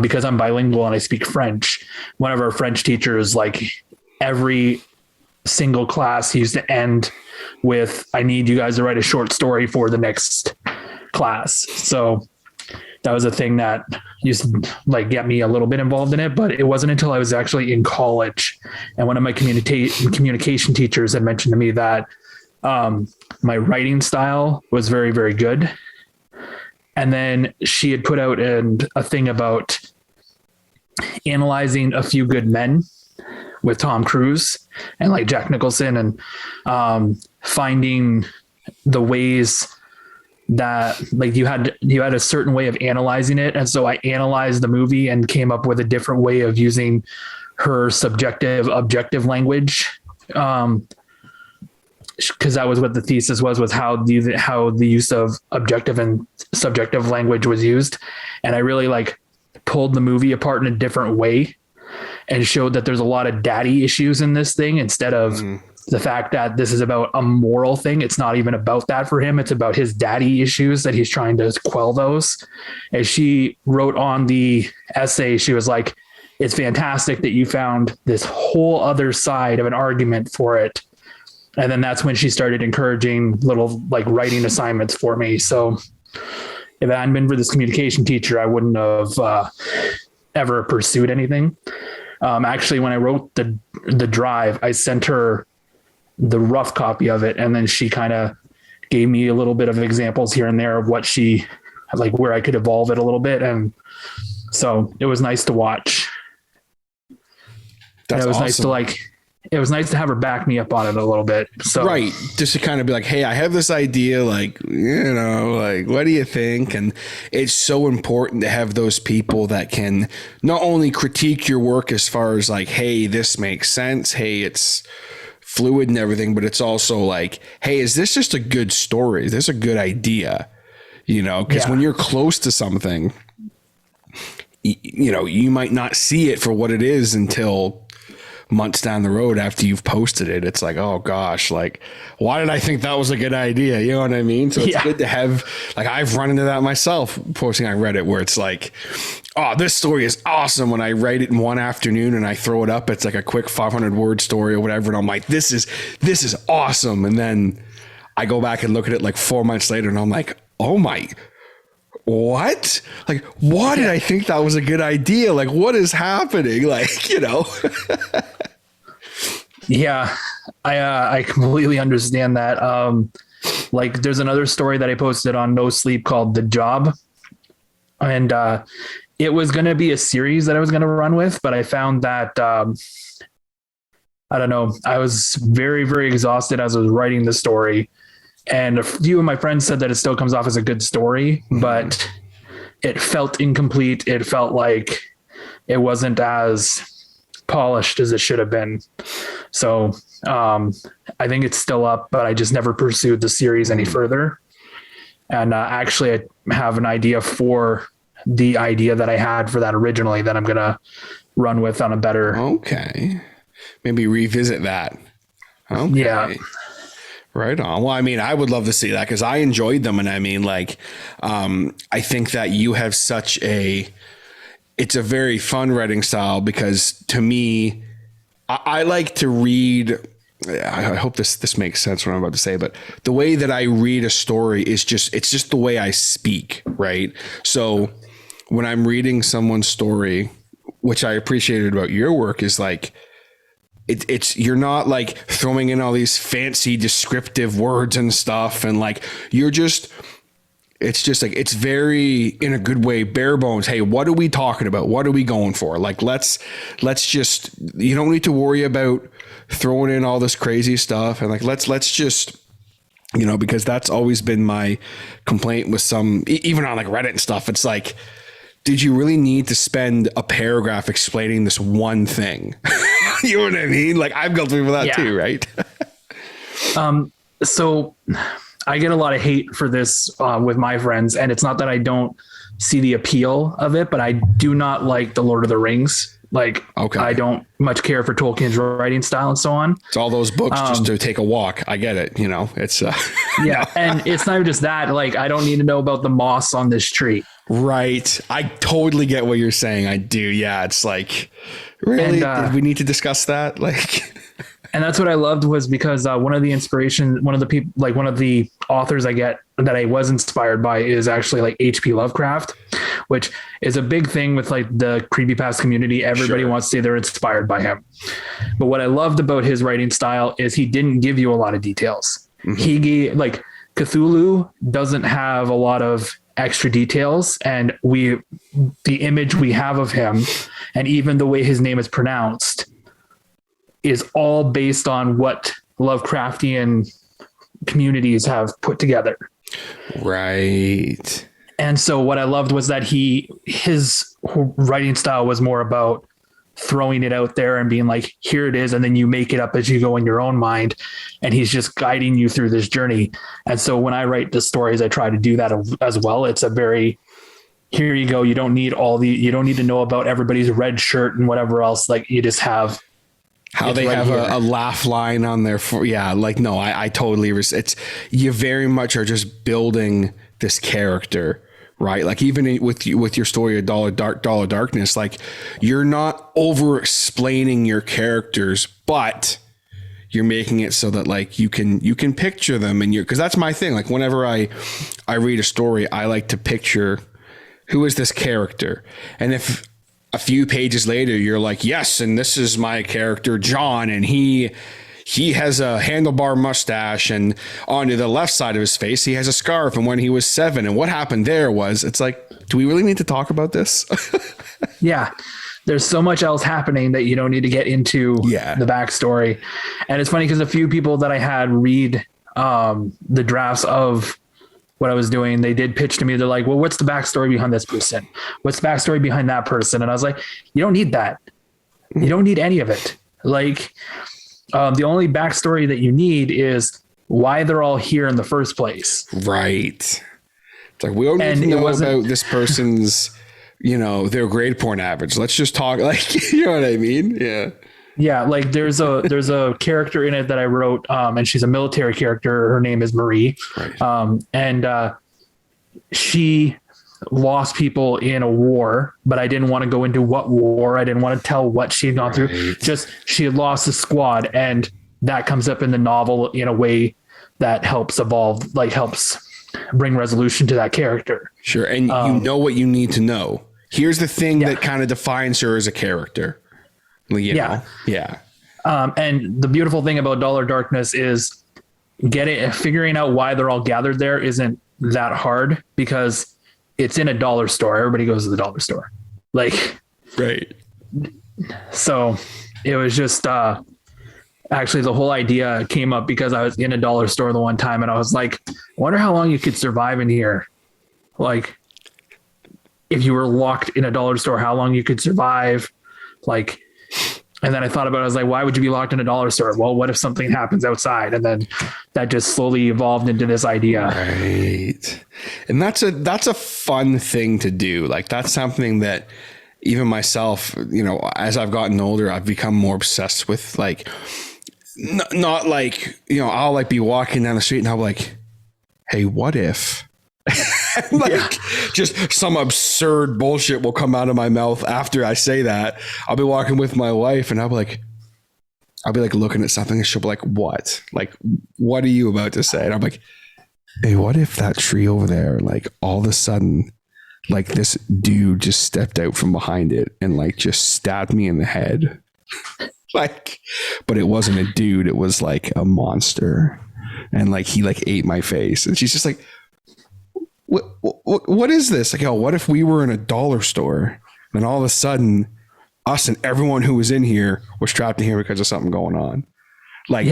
because I'm bilingual and I speak French, one of our French teachers, like every single class, he used to end with, I need you guys to write a short story for the next class. So that was a thing that used to like get me a little bit involved in it, but it wasn't until I was actually in college. And one of my communication teachers had mentioned to me that my writing style was very, very good. And then she had put out a thing about analyzing A Few Good Men with Tom Cruise and like Jack Nicholson, and finding the ways that like you had a certain way of analyzing it. And so I analyzed the movie and came up with a different way of using her subjective, objective language. Because that was what the thesis was how the use of objective and subjective language was used. And I really like pulled the movie apart in a different way and showed that there's a lot of daddy issues in this thing, instead of the fact that this is about a moral thing. It's not even about that for him. It's about his daddy issues that he's trying to quell those. As she wrote on the essay, she was like, it's fantastic that you found this whole other side of an argument for it. And then that's when she started encouraging little like writing assignments for me. So if it hadn't been for this communication teacher, I wouldn't have ever pursued anything. Actually, when I wrote the drive, I sent her the rough copy of it. And then she kind of gave me a little bit of examples here and there of what she like, where I could evolve it a little bit. And so it was nice to watch. It was awesome. Nice to like, it was nice to have her back me up on it a little bit. So right. Just to kind of be like, hey, I have this idea, like, you know, like, what do you think? And it's so important to have those people that can not only critique your work as far as like, hey, this makes sense. Hey, it's fluid and everything, but it's also like, hey, is this just a good story? Is this a good idea? You know, because when you're close to something, you know, you might not see it for what it is until months down the road after you've posted it. It's like, oh gosh, like, why did I think that was a good idea? You know what I mean? So it's good to have, like, I've run into that myself posting on Reddit where it's like, oh, this story is awesome. When I write it in one afternoon and I throw it up, it's like a quick 500 word story or whatever. And I'm like, this is awesome. And then I go back and look at it like 4 months later and I'm like, oh my, what? Like, why did I think that was a good idea? Like, what is happening? Like, you know. Yeah, I completely understand that. Like, there's another story that I posted on No Sleep called The Job. And it was going to be a series that I was going to run with, but I found that, I don't know, I was very, very exhausted as I was writing the story. And a few of my friends said that it still comes off as a good story, but it felt incomplete. It felt like it wasn't as polished as it should have been. So I think it's still up, but I just never pursued the series any further. And actually, I have an idea for the idea that I had for that originally that I'm going to run with on a better. Okay. Maybe revisit that. Okay. Yeah. Right on. Well, I mean, I would love to see that because I enjoyed them. And I mean, like, I think that you have it's a very fun writing style because to me, I like to read. I hope this makes sense what I'm about to say, but the way that I read a story is it's just the way I speak. Right. So when I'm reading someone's story, which I appreciated about your work is like, it's you're not like throwing in all these fancy descriptive words and stuff. And like, it's just like, it's very, in a good way, bare bones. Hey, what are we talking about? What are we going for? Like, let's just, you don't need to worry about throwing in all this crazy stuff. And like, let's just, you know, because that's always been my complaint with some, even on like Reddit and stuff. It's like, did you really need to spend a paragraph explaining this one thing? You know what I mean? Like, I've gone through that too, right? So I get a lot of hate for this with my friends, and it's not that I don't see the appeal of it, but I do not like the Lord of the Rings. Like, okay. I don't much care for Tolkien's writing style and so on. It's all those books just to take a walk. I get it. You know, it's yeah. And it's not even just that. Like, I don't need to know about the moss on this tree. Right. I totally get what you're saying. I do. Yeah. It's like, really? Did we need to discuss that? Like, and that's what I loved was because one of the inspiration, one of the people, like one of the authors I get that I was inspired by is actually like H.P. Lovecraft, which is a big thing with like the creepypasta community. Everybody wants to say they're inspired by him. But what I loved about his writing style is he didn't give you a lot of details. Mm-hmm. He gave, like, Cthulhu doesn't have a lot of extra details, and the image we have of him and even the way his name is pronounced is all based on what Lovecraftian communities have put together. Right. And so what I loved was that his writing style was more about throwing it out there and being like, here it is. And then you make it up as you go in your own mind. And he's just guiding you through this journey. And so when I write the stories, I try to do that as well. It's a very, here you go. You don't need to know about everybody's red shirt and whatever else. Like, you just have how they have a laugh line on there for, yeah. Like, no, I totally, you very much are just building this character, right? Like, even with your story of Dollar Darkness, like, you're not over explaining your characters, but you're making it so that like you can picture them, and because that's my thing. Like, whenever I read a story, I like to picture who is this character, and if a few pages later you're like, yes, and this is my character John, and he has a handlebar mustache, and onto the left side of his face he has a scarf, and when he was 7, and what happened there was, it's like, do we really need to talk about this? Yeah, there's so much else happening that you don't need to get into the backstory. And it's funny because a few people that I had read the drafts of what I was doing, they did pitch to me. They're like, well, what's the backstory behind this person? What's the backstory behind that person? And I was like, you don't need that. You don't need any of it. Like, the only backstory that you need is why they're all here in the first place. Right. It's like, we don't need to know about this person's, their grade point average. Let's just talk, like, you know what I mean? Yeah. Yeah. Like, there's a character in it that I wrote, and she's a military character. Her name is Marie. Right. And she lost people in a war, but I didn't want to go into what war. I didn't want to tell what she had gone through. Just, she had lost a squad, and that comes up in the novel in a way that helps evolve, like helps bring resolution to that character. Sure. And you know what you need to know. Here's the thing that kind of defines her as a character. You know? Yeah. And the beautiful thing about Dollar Darkness is figuring out why they're all gathered there isn't that hard, because it's in a dollar store. Everybody goes to the dollar store. Like, right. So it was just, actually the whole idea came up because I was in a dollar store the one time, and I was like, I wonder how long you could survive in here. Like, if you were locked in a dollar store, how long you could survive. Like, and then I thought about it. I was like, why would you be locked in a dollar store? Well, what if something happens outside? And then that just slowly evolved into this idea. Right. And that's a fun thing to do. Like, that's something that even myself, as I've gotten older, I've become more obsessed with, like, not like, I'll like be walking down the street and I'll be like, hey, what if? Just some absurd bullshit will come out of my mouth after I say that. I'll be walking with my wife and I'll be like looking at something and she'll be like, what? Like, what are you about to say? And I'm like, hey, what if that tree over there, like, all of a sudden, like, this dude just stepped out from behind it and like just stabbed me in the head? Like, but it wasn't a dude, it was like a monster. And like, he like ate my face. And she's just like, what is this? Like, what if we were in a dollar store and all of a sudden us and everyone who was in here was trapped in here because of something going on? Like,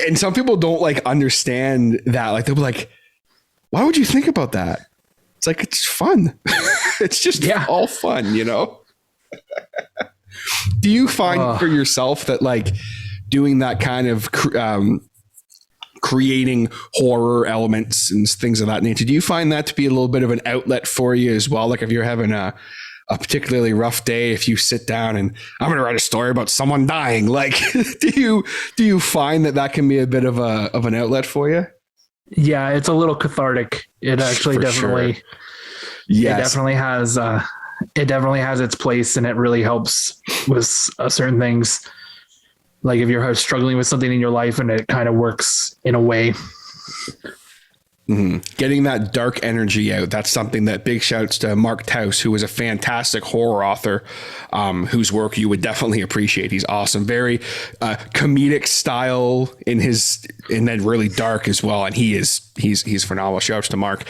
and some people don't like understand that. Like, they'll be like, why would you think about that? It's like, it's fun. It's just all fun, Do you find for yourself that like doing that kind of creating horror elements and things of that nature. Do you find that to be a little bit of an outlet for you as well? Like if you're having a particularly rough day, if you sit down and I'm going to write a story about someone dying, like, do you find that can be a bit of an outlet for you? Yeah, it's a little cathartic. It actually definitely, sure. Yes. It definitely has its place, and it really helps with certain things. Like if you're struggling with something in your life and it kind of works in a way. Mm-hmm. Getting that dark energy out. That's something that big shouts to Mark Taus, who is a fantastic horror author, whose work you would definitely appreciate. He's awesome. Very comedic style and then really dark as well. And he's phenomenal. Shouts to Mark.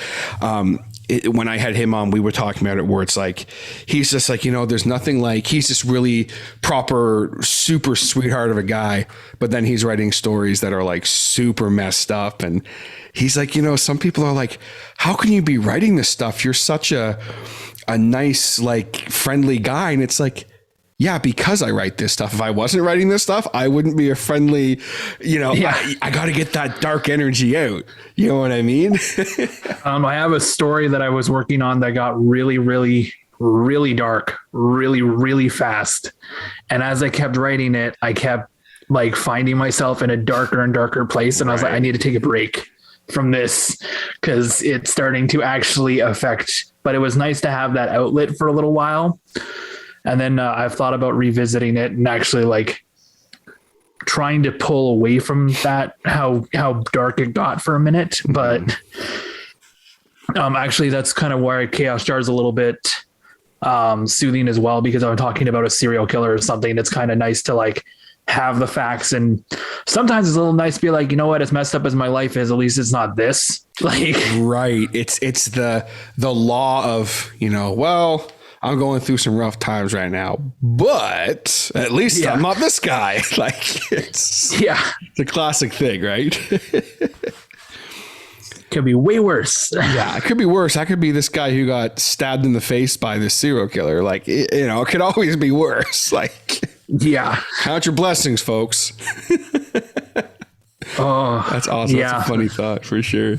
When I had him on, we were talking about it where it's like, he's just like, there's nothing like, he's just really proper, super sweetheart of a guy, but then he's writing stories that are like super messed up. And he's like, some people are like, how can you be writing this stuff? You're such a nice, like friendly guy. And it's like, yeah, because I write this stuff. If I wasn't writing this stuff, I wouldn't be a friendly, I got to get that dark energy out. You know what I mean? I have a story that I was working on that got really, really, really dark, really, really fast. And as I kept writing it, I kept like finding myself in a darker and darker place. And I was like, I need to take a break from this because it's starting to actually affect, but it was nice to have that outlet for a little while. And then I've thought about revisiting it and actually like trying to pull away from that, how dark it got for a minute. But actually that's kind of where Chaos Jar is a little bit soothing as well, because I'm talking about a serial killer or something. It's kind of nice to like have the facts, and sometimes it's a little nice to be like, what, as messed up as my life is, at least it's not this. Like, right. It's the law of, well, I'm going through some rough times right now, but at least I'm not this guy. Like it's a classic thing, right? Could be way worse. Yeah, it could be worse. I could be this guy who got stabbed in the face by this serial killer. Like, it could always be worse. Like, count your blessings, folks. Oh, that's awesome. Yeah. That's a funny thought for sure.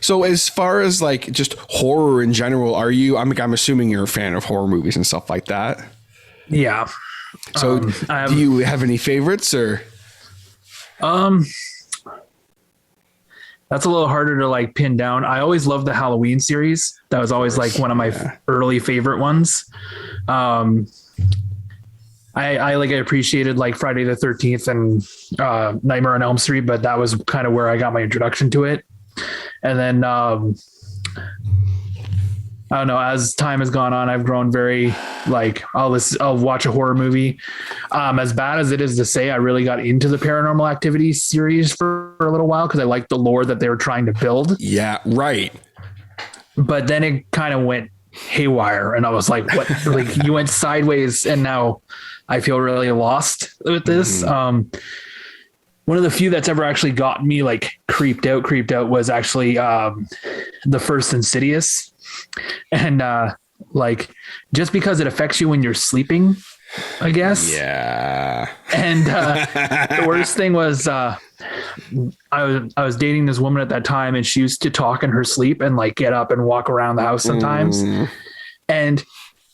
So as far as like just horror in general, I'm assuming you're a fan of horror movies and stuff like that. Yeah. So do you have any favorites or? That's a little harder to like pin down. I always loved the Halloween series. That was always like one of my early favorite ones. I appreciated like Friday the 13th and Nightmare on Elm Street, but that was kind of where I got my introduction to it. And then I don't know, as time has gone on, I've grown very like, I'll watch a horror movie. As bad as it is to say, I really got into the Paranormal Activity series for a little while because I liked the lore that they were trying to build. Yeah, right. But then it kind of went haywire, and I was like, what? Like, you went sideways, and now I feel really lost with this. One of the few that's ever actually gotten me like creeped out was actually the first Insidious. And like, just because it affects you when you're sleeping, I guess. Yeah. And the worst thing was I was dating this woman at that time, and she used to talk in her sleep and like get up and walk around the house sometimes. And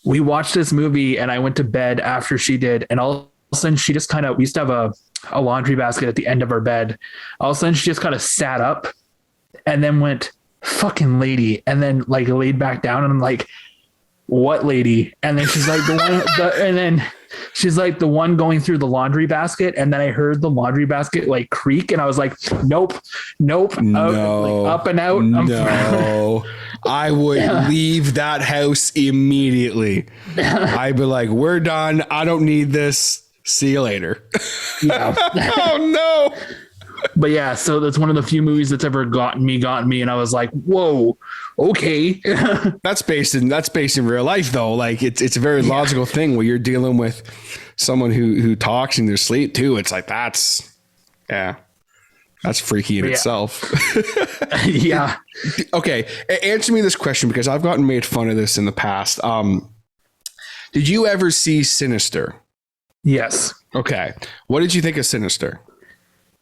we watched this movie, and I went to bed after she did. And all of a sudden she just we used to have a laundry basket at the end of our bed. All of a sudden she just kind of sat up and then went, fucking lady. And then like laid back down, and I'm like, what lady? And then she's like, and then she's like, the one going through the laundry basket. And then I heard the laundry basket like creak, and I was like, nope, no, like, up and out. No, I would leave that house immediately. I'd be like, we're done. I don't need this. See you later. Yeah. Oh no. But yeah, so that's one of the few movies that's ever gotten me, and I was like, whoa, okay. That's based in real life though. Like it's a very logical thing where you're dealing with someone who talks in their sleep too. It's like, that's freaky in itself. Yeah. Okay. Answer me this question, because I've gotten made fun of this in the past. Did you ever see Sinister? Yes. Okay. What did you think of Sinister?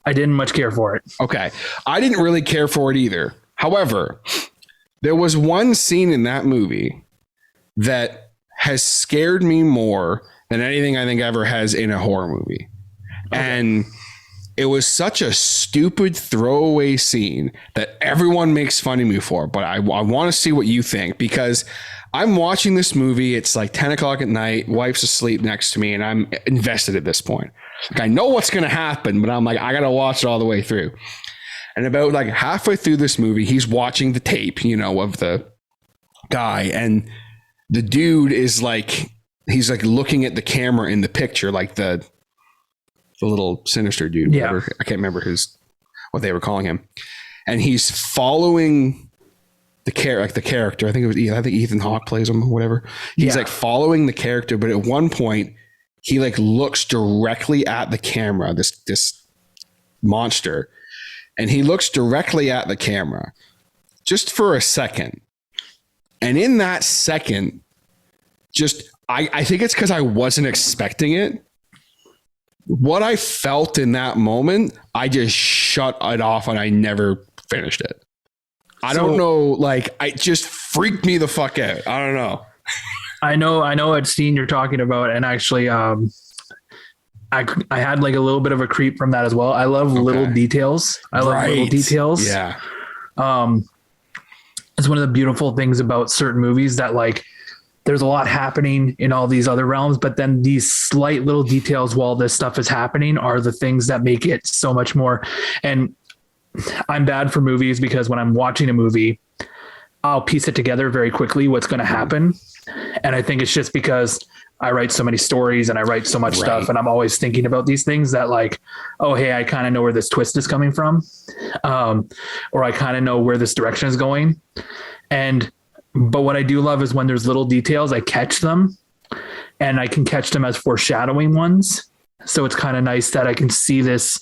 I didn't much care for it. Okay. I didn't really care for it either. However, there was one scene in that movie that has scared me more than anything I think ever has in a horror movie. Okay. And it was such a stupid throwaway scene that everyone makes fun of me for. But I want to see what you think, because I'm watching this movie. It's like 10 o'clock at night. Wife's asleep next to me, and I'm invested at this point. Like, I know what's going to happen, but I'm like, I got to watch it all the way through. And about like halfway through this movie, he's watching the tape, you know, of the guy. And the dude is like, he's like looking at the camera in the picture, like the little sinister dude. Yeah. Whatever. I can't remember what they were calling him. And he's following the character. I think Ethan Hawke plays him or whatever. He's like following the character. But at one point, he like looks directly at the camera, this monster, and he looks directly at the camera just for a second. And in that second, I think it's because I wasn't expecting it. What I felt in that moment, I just shut it off and I never finished it. I don't know. Like, it just freaked me the fuck out. I don't know. I know what scene you're talking about, and actually, I had like a little bit of a creep from that as well. I love little details. Yeah. It's one of the beautiful things about certain movies that like there's a lot happening in all these other realms, but then these slight little details while this stuff is happening are the things that make it so much more. And I'm bad for movies because when I'm watching a movie, I'll piece it together very quickly what's going to happen. And I think it's just because I write so many stories and I write so much stuff, and I'm always thinking about these things that like, oh, hey, I kind of know where this twist is coming from. Or I kind of know where this direction is going. But what I do love is when there's little details, I catch them, and I can catch them as foreshadowing ones. So it's kind of nice that I can see this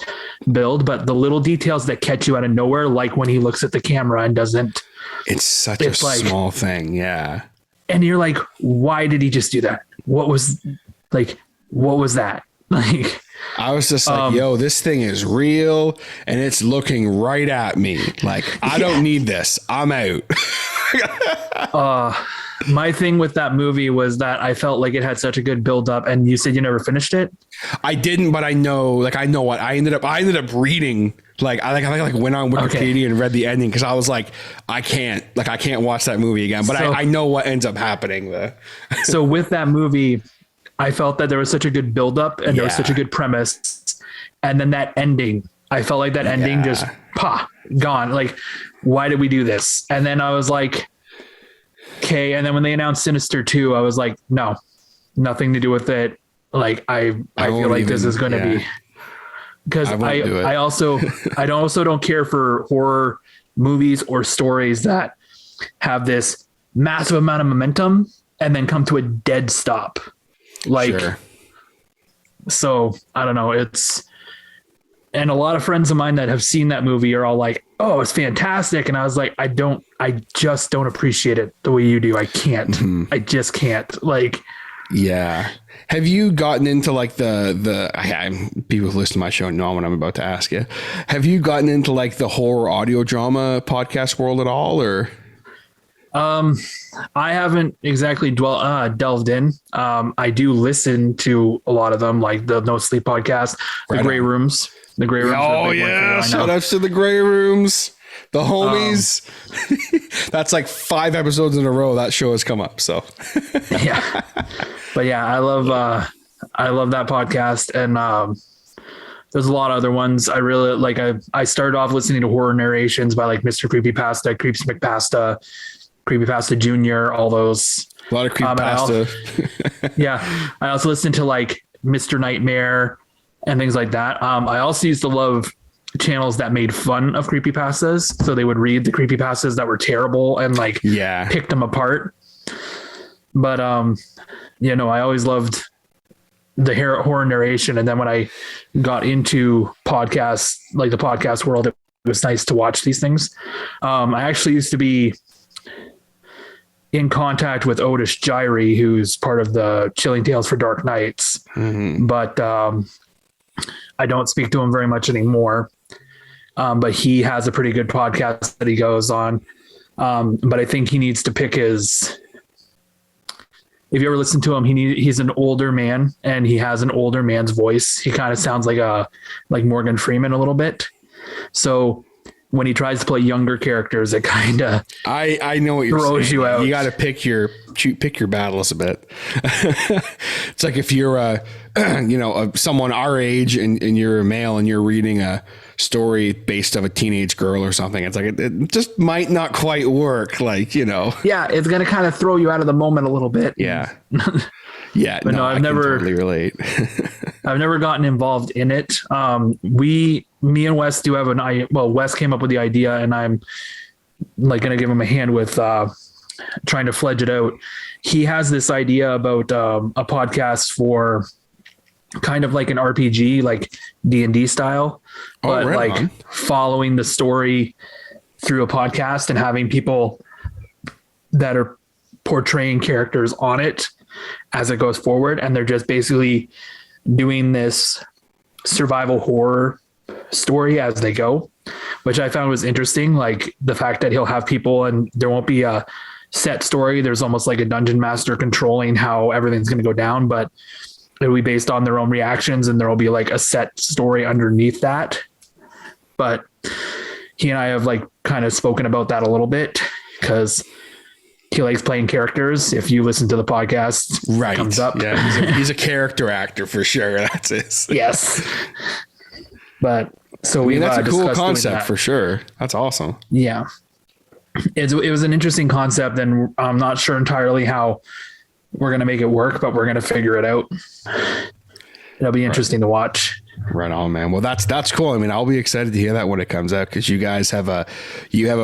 build, but the little details that catch you out of nowhere, like when he looks at the camera and doesn't. It's such a small thing. Yeah. And you're like, why did he just do that? What was that? Like, I was just like, yo, this thing is real and it's looking right at me. Like, I don't need this. I'm out. My thing with that movie was that I felt like it had such a good build up, and you said you never finished it. I didn't, but I know what I ended up reading. Like I went on Wikipedia and read the ending, because I was like, I can't watch that movie again. But I know what ends up happening there. So with that movie, I felt that there was such a good build up and there was such a good premise, and then that ending, I felt like that ending just gone. Like, why did we do this? And then I was like, okay. And then when they announced Sinister 2, I was like, no, nothing to do with it. Like, I feel like this is going to be, because I also don't care for horror movies or stories that have this massive amount of momentum and then come to a dead stop. Like, so I don't know. And a lot of friends of mine that have seen that movie are all like, oh, it's fantastic. And I was like, I just don't appreciate it the way you do. I can't. Mm-hmm. I just can't. Like, yeah. Have you gotten into like people who listen to my show know what I'm about to ask you. Have you gotten into like the horror audio drama podcast world at all, or? I haven't exactly delved in. I do listen to a lot of them, like the No Sleep podcast, the Grey Rooms. The Grey Rooms. Oh yeah! Shout outs to the Grey Rooms, the homies. That's like 5 episodes in a row that show has come up. So yeah, but yeah, I love that podcast, and there's a lot of other ones I really like. I started off listening to horror narrations by like Mr. Creepypasta, Creeps McPasta, Creepypasta Junior, all those. A lot of creepypasta. I also listened to like Mr. Nightmare and things like that. I also used to love channels that made fun of creepypastas. So they would read the creepypastas that were terrible and like picked them apart. But, I always loved the horror narration. And then when I got into podcasts, like the podcast world, it was nice to watch these things. I actually used to be in contact with Otis Gyrie, who's part of the Chilling Tales for Dark Nights. Mm-hmm. But I don't speak to him very much anymore. But he has a pretty good podcast that he goes on. But I think he needs to pick his. If you ever listen to him, he's an older man and he has an older man's voice. He kind of sounds like Morgan Freeman a little bit. So when he tries to play younger characters, it kind of I know what you're throws saying. you out. You got to pick your battles a bit. It's like if you're someone our age and you're a male and you're reading a story based of a teenage girl or something. It's like it just might not quite work. Yeah, it's gonna kind of throw you out of the moment a little bit. Yeah. Yeah, but no, I've never totally relate. I've never gotten involved in it. Me and Wes do have an idea. Well, Wes came up with the idea, and I'm going to give him a hand with trying to fledge it out. He has this idea about a podcast for kind of like an RPG, like D&D style, but following the story through a podcast and having people that are portraying characters on it as it goes forward. And they're just basically doing this survival horror story as they go, which I found was interesting. Like the fact that he'll have people and there won't be a set story. There's almost like a dungeon master controlling how everything's going to go down, but it'll be based on their own reactions and there'll be like a set story underneath that. But he and I have kind of spoken about that a little bit because he likes playing characters. If you listen to the podcast, right, comes up. Yeah, he's a character actor for sure. That's it. Yes. But so that's a cool concept for sure. That's awesome. Yeah. It was an interesting concept, and I'm not sure entirely how we're going to make it work, but we're going to figure it out. It'll be interesting to watch. Right on, man. Well, that's cool. I mean, I'll be excited to hear that when it comes out because you guys have a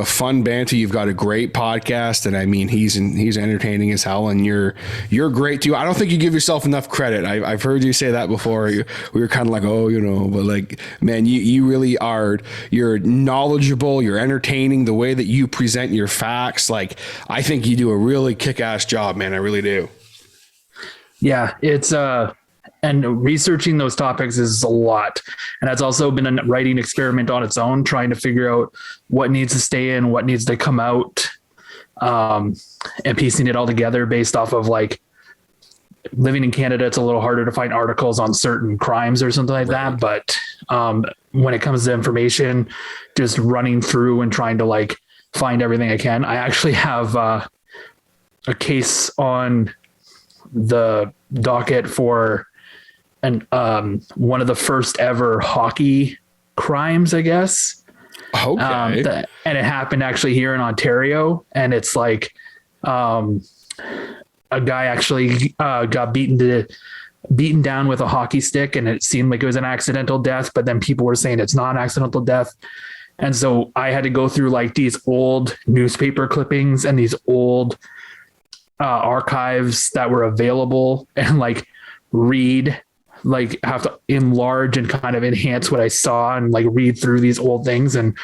fun banter. You've got a great podcast, and I mean, he's entertaining as hell, and you're great too. I don't think you give yourself enough credit. I've heard you say that before. We were kind of like, but man, you really are. You're knowledgeable. You're entertaining. The way that you present your facts, I think you do a really kick-ass job, man. I really do. Yeah, it's and researching those topics is a lot. And that's also been a writing experiment on its own, trying to figure out what needs to stay in, what needs to come out, and piecing it all together based off of living in Canada. It's a little harder to find articles on certain crimes or something like that. But when it comes to information, just running through and trying to find everything I can. I actually have a case on the docket for one of the first ever hockey crimes, I guess. Okay. And it happened actually here in Ontario. And it's a guy actually got beaten down with a hockey stick, and it seemed like it was an accidental death, but then people were saying it's not an accidental death. And so I had to go through these old newspaper clippings and these old archives that were available and read, have to enlarge and kind of enhance what I saw and read through these old things. And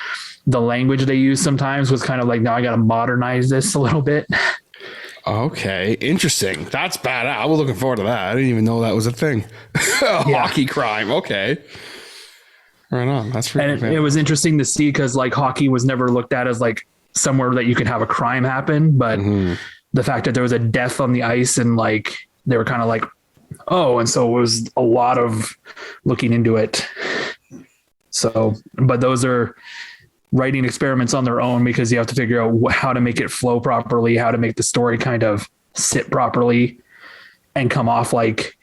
the language they use sometimes was kind of now I got to modernize this a little bit. Okay. Interesting. That's bad. I was looking forward to that. I didn't even know that was a thing. Hockey crime. Okay. Right on. That's and it was interesting to see because hockey was never looked at as somewhere that you could have a crime happen. But the fact that there was a death on the ice and they were kind of oh, and so it was a lot of looking into it. So, but those are writing experiments on their own because you have to figure out how to make it flow properly, how to make the story kind of sit properly and come off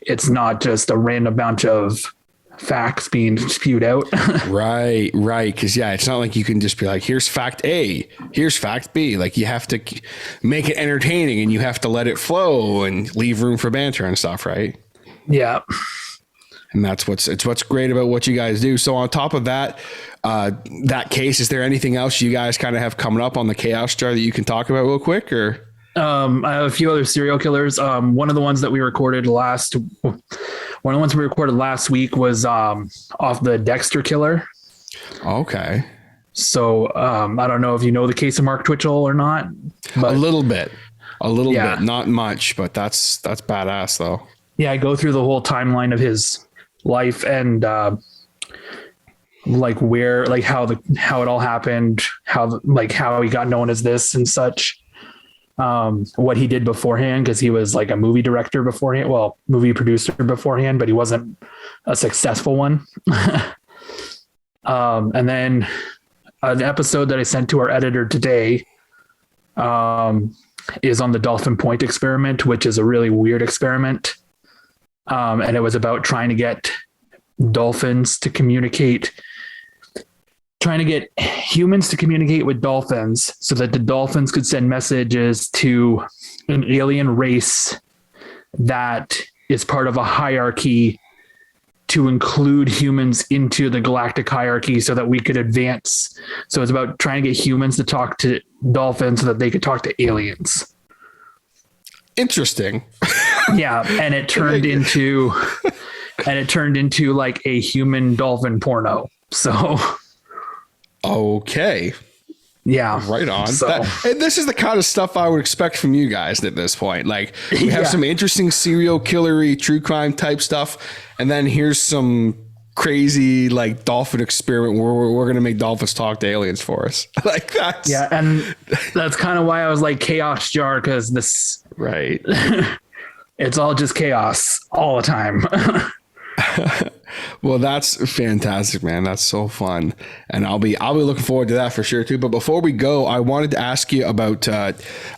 it's not just a random bunch of facts being spewed out. Right. Because it's not like you can just be here's fact A, here's fact B. You have to make it entertaining and you have to let it flow and leave room for banter and stuff, right? Yeah. And that's what's great about what you guys do. So on top of that, that case, is there anything else you guys kind of have coming up on the Chaos Jar that you can talk about real quick? Or I have a few other serial killers. One of the ones we recorded last week was off the Dexter killer. Okay. So I don't know if you know the case of Mark Twitchell or not. But a little bit, not much, but that's badass though. Yeah, I go through the whole timeline of his life, and like where, like how it all happened, how he got known as this and such. What he did beforehand, because he was like a movie director beforehand, well, movie producer beforehand, but he wasn't a successful one. And then an episode that I sent to our editor today is on the Dolphin Point experiment, which is a really weird experiment. And it was about trying to get dolphins to communicate, trying to get humans to communicate with dolphins so that the dolphins could send messages to an alien race that is part of a hierarchy to include humans into the galactic hierarchy so that we could advance. So it's about trying to get humans to talk to dolphins so that they could talk to aliens. Interesting. Yeah. And it turned into like a human dolphin porno. So, okay. Yeah. Right on. So, and this is the kind of stuff I would expect from you guys at this point. Like, we have some interesting serial killery, true crime type stuff. And then here's some crazy like dolphin experiment where we're going to make dolphins talk to aliens for us. Like that's. Yeah. And that's kind of why I was like chaos jar. Cause this, right. It's all just chaos all the time. Well, that's fantastic, man. That's so fun. And I'll be looking forward to that for sure too. But before we go, I wanted to ask you about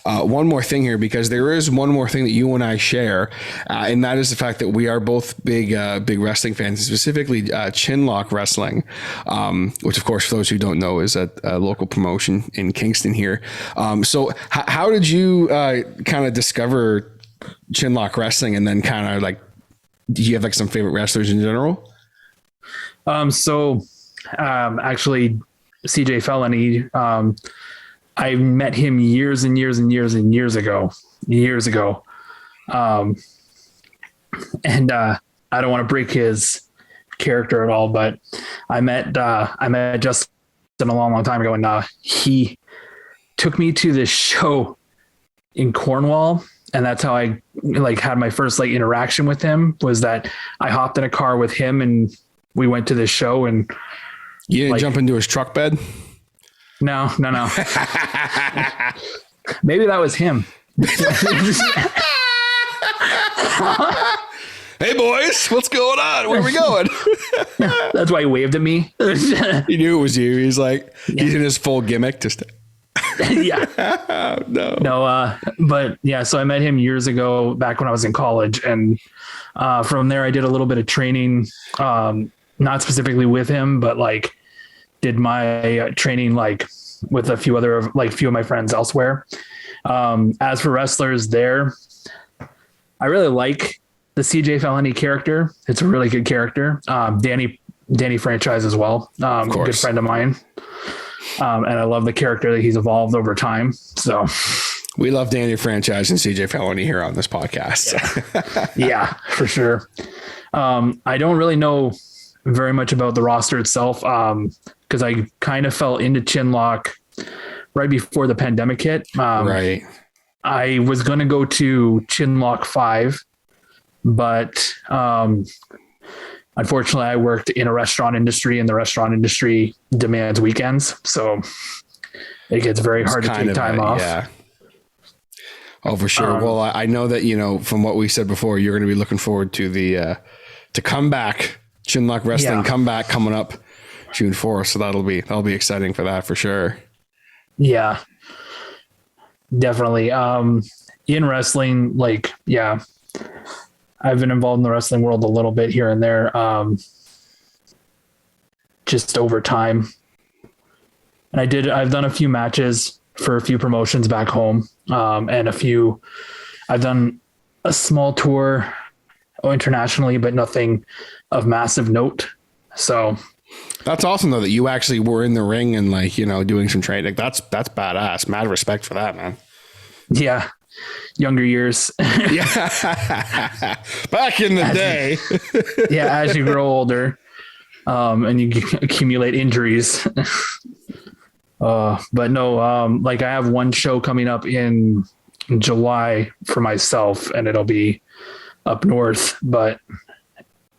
one more thing here, because there is one more thing that you and I share. And that is the fact that we are both big wrestling fans, specifically Chinlock Wrestling, which of course, for those who don't know, is a local promotion in Kingston here. So how did you kind of discover Chinlock Wrestling, and then kind of like, do you have like some favorite wrestlers in general? Actually CJ Felony, I met him years ago. And I don't want to break his character at all, but I met Justin a long time ago, and he took me to this show in Cornwall. And that's how I like had my first like interaction with him, was that I hopped in a car with him and we went to this show. And you didn't jump into his truck bed? No. Maybe that was him. Hey boys, what's going on? Where are we going? That's why he waved at me. He knew it was you. He's like, he's in his full gimmick. Just yeah. No. But yeah, so I met him years ago back when I was in college. And from there I did a little bit of training, not specifically with him, but like did my training like with a few of my friends elsewhere. As for wrestlers there, I really like the CJ Felony character. It's a really good character. Danny Franchise as well. Good friend of mine. And I love the character that he's evolved over time. So we love Danny Franchise and CJ Felony here on this podcast. Yeah, for sure. I don't really know very much about the roster itself, because I kind of fell into Chinlock right before the pandemic hit. Right. I was going to go to Chinlock 5, but unfortunately I worked in a restaurant industry, and the restaurant industry demands weekends. So it gets very hard to take time off. Yeah. Oh, for sure. Well, I know that, from what we said before, you're going to be looking forward to the comeback, Chinlock Wrestling comeback coming up June 4th. So that'll be exciting for that for sure. Yeah, definitely. In wrestling, like, yeah, I've been involved in the wrestling world a little bit here and there, just over time. And I've done a few matches for a few promotions back home. And I've done a small tour internationally, but nothing of massive note. So that's awesome though, that you actually were in the ring and like, doing some training. That's badass. Mad respect for that, man. Yeah. Younger years. Yeah. Back in the day. As you grow older, and you accumulate injuries. But no, like I have one show coming up in July for myself, and it'll be up north, but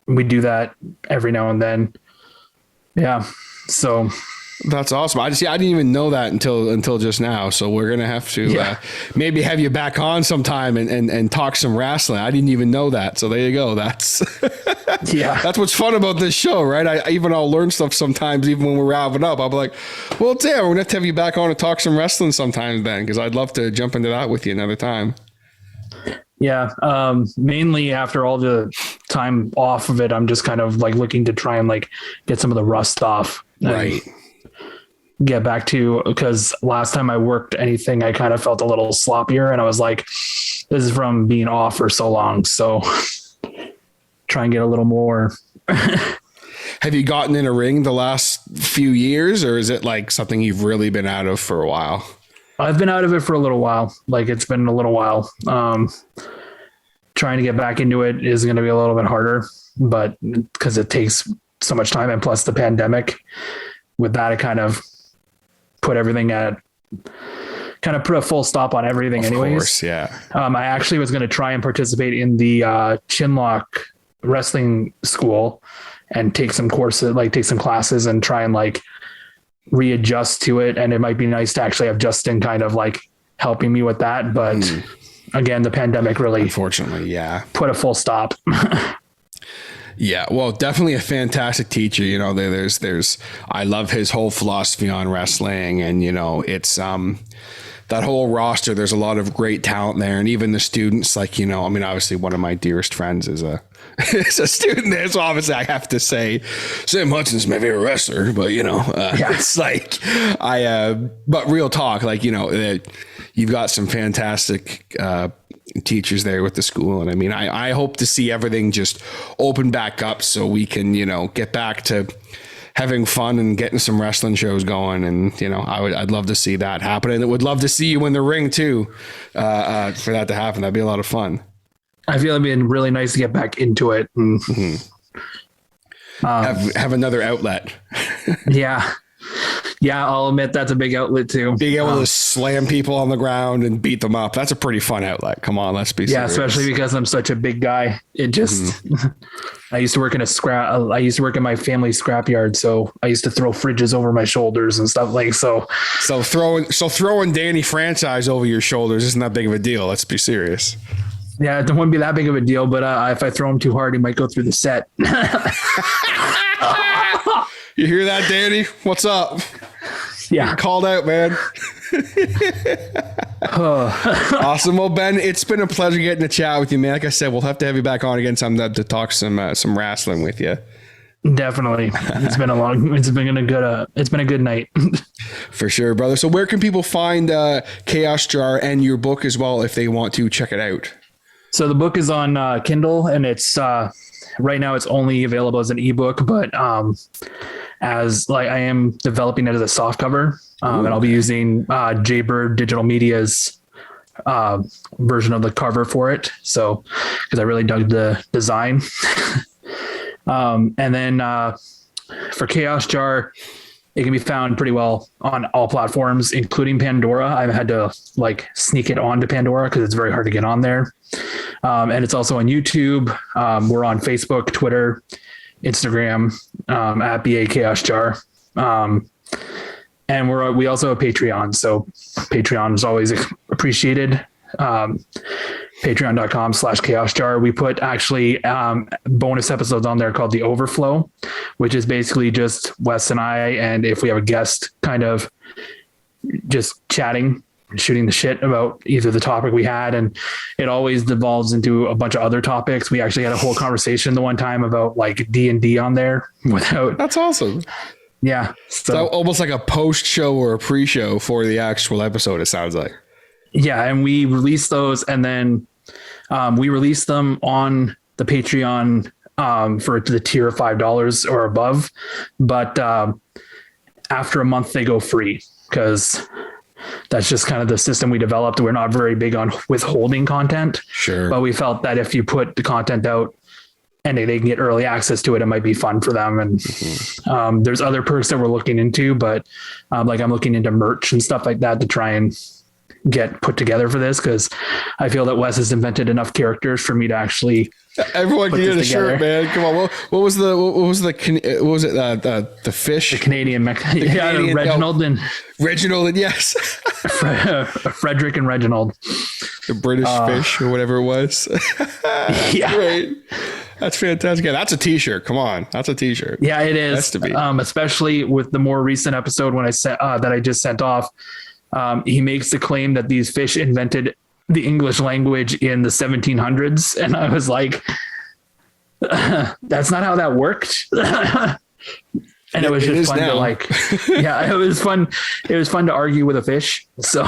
we do that every now and then. Yeah. So that's awesome. I didn't even know that until just now. So we're gonna have to maybe have you back on sometime and talk some wrestling. I didn't even know that. So there you go. That's that's what's fun about this show, right? I'll learn stuff sometimes, even when we're wrapping up. I'll be like, well, damn, we're gonna have to have you back on and talk some wrestling sometimes then, because I'd love to jump into that with you another time. Yeah. Mainly after all the time off of it, I'm just kind of like looking to try and like get some of the rust off. Right. Get back to, because last time I worked anything, I kind of felt a little sloppier, and I was like, this is from being off for so long. So try and get a little more. Have you gotten in a ring the last few years, or is it like something you've really been out of for a while? I've been out of it for a little while. Like, it's been a little while. Trying to get back into it is going to be a little bit harder, but because it takes so much time, and plus the pandemic with that, it kind of put a full stop on everything anyways. Of course, yeah. I actually was going to try and participate in the Chinlock wrestling school and take some courses, like take some classes and try and like readjust to it. And it might be nice to actually have Justin kind of like helping me with that. But again, the pandemic really, unfortunately, put a full stop. Yeah, well, definitely a fantastic teacher. You know, there's I love his whole philosophy on wrestling, and you know, it's that whole roster. There's a lot of great talent there, and even the students. Like, you know, I mean, obviously, one of my dearest friends is a is a student there, so obviously, I have to say Sam Hudson's my favorite wrestler. But you know, it's like but real talk, like, you know, you've got some fantastic teachers there with the school, and I mean, I hope to see everything just open back up so we can, you know, get back to having fun and getting some wrestling shows going. And you know, I'd love to see that happen, and I would love to see you in the ring too, for that to happen. That'd be a lot of fun. I feel it'd be really nice to get back into it and have another outlet. Yeah, I'll admit that's a big outlet too. Being able to slam people on the ground and beat them up. That's a pretty fun outlet. Come on, let's be serious. Yeah, especially because I'm such a big guy. It just, I used to work in my family scrapyard. So I used to throw fridges over my shoulders and stuff like so. So throwing Danny franchise over your shoulders isn't that big of a deal. Let's be serious. Yeah, it wouldn't be that big of a deal, but if I throw him too hard, he might go through the set. You hear that, Danny? What's up? Yeah. Called out, man. Awesome. Well, Ben, it's been a pleasure getting to chat with you, man. Like I said, we'll have to have you back on again sometime to talk some wrestling with you. Definitely. It's been a good night. For sure, brother. So where can people find Chaos Jar and your book as well if they want to check it out? So the book is on Kindle, and it's right now it's only available as an ebook, but as like I am developing it as a soft cover, and I'll be using Jaybird Digital Media's version of the cover for it. So, because I really dug the design. And then for Chaos Jar, it can be found pretty well on all platforms, including Pandora. I've had to like sneak it onto Pandora because it's very hard to get on there. And it's also on YouTube. We're on Facebook, Twitter, Instagram, at BA Chaos Jar. And we also have Patreon. So Patreon is always appreciated. Patreon.com/Chaos Jar. We put actually bonus episodes on there called The Overflow, which is basically just Wes and I, and if we have a guest, kind of just chatting, shooting the shit about either the topic we had, and it always devolves into a bunch of other topics. We actually had a whole conversation the one time about like D&D on there without. That's awesome. Yeah. So almost like a post show or a pre-show for the actual episode, it sounds like. Yeah. And we release those, and then we release them on the Patreon for the tier of $5 or above. But after a month, they go free because that's just kind of the system we developed. We're not very big on withholding content. Sure. But we felt that if you put the content out and they can get early access to it, it might be fun for them. And there's other perks that we're looking into, but like I'm looking into merch and stuff like that to try and get put together for this, because I feel that Wes has invented enough characters for me to actually. Everyone can get a shirt, man. Come on. What was the fish? The Canadian, Reginald and Reginald and yes, Frederick and Reginald, the British fish or whatever it was. Yeah, great. That's fantastic. Yeah, that's a T-shirt. Come on, that's a T-shirt. Yeah, it is. Has to be. Especially with the more recent episode when I said that I just sent off. He makes the claim that these fish invented the English language in the 1700s. And I was like, that's not how that worked. And it was just fun to it was fun. It was fun to argue with a fish. So,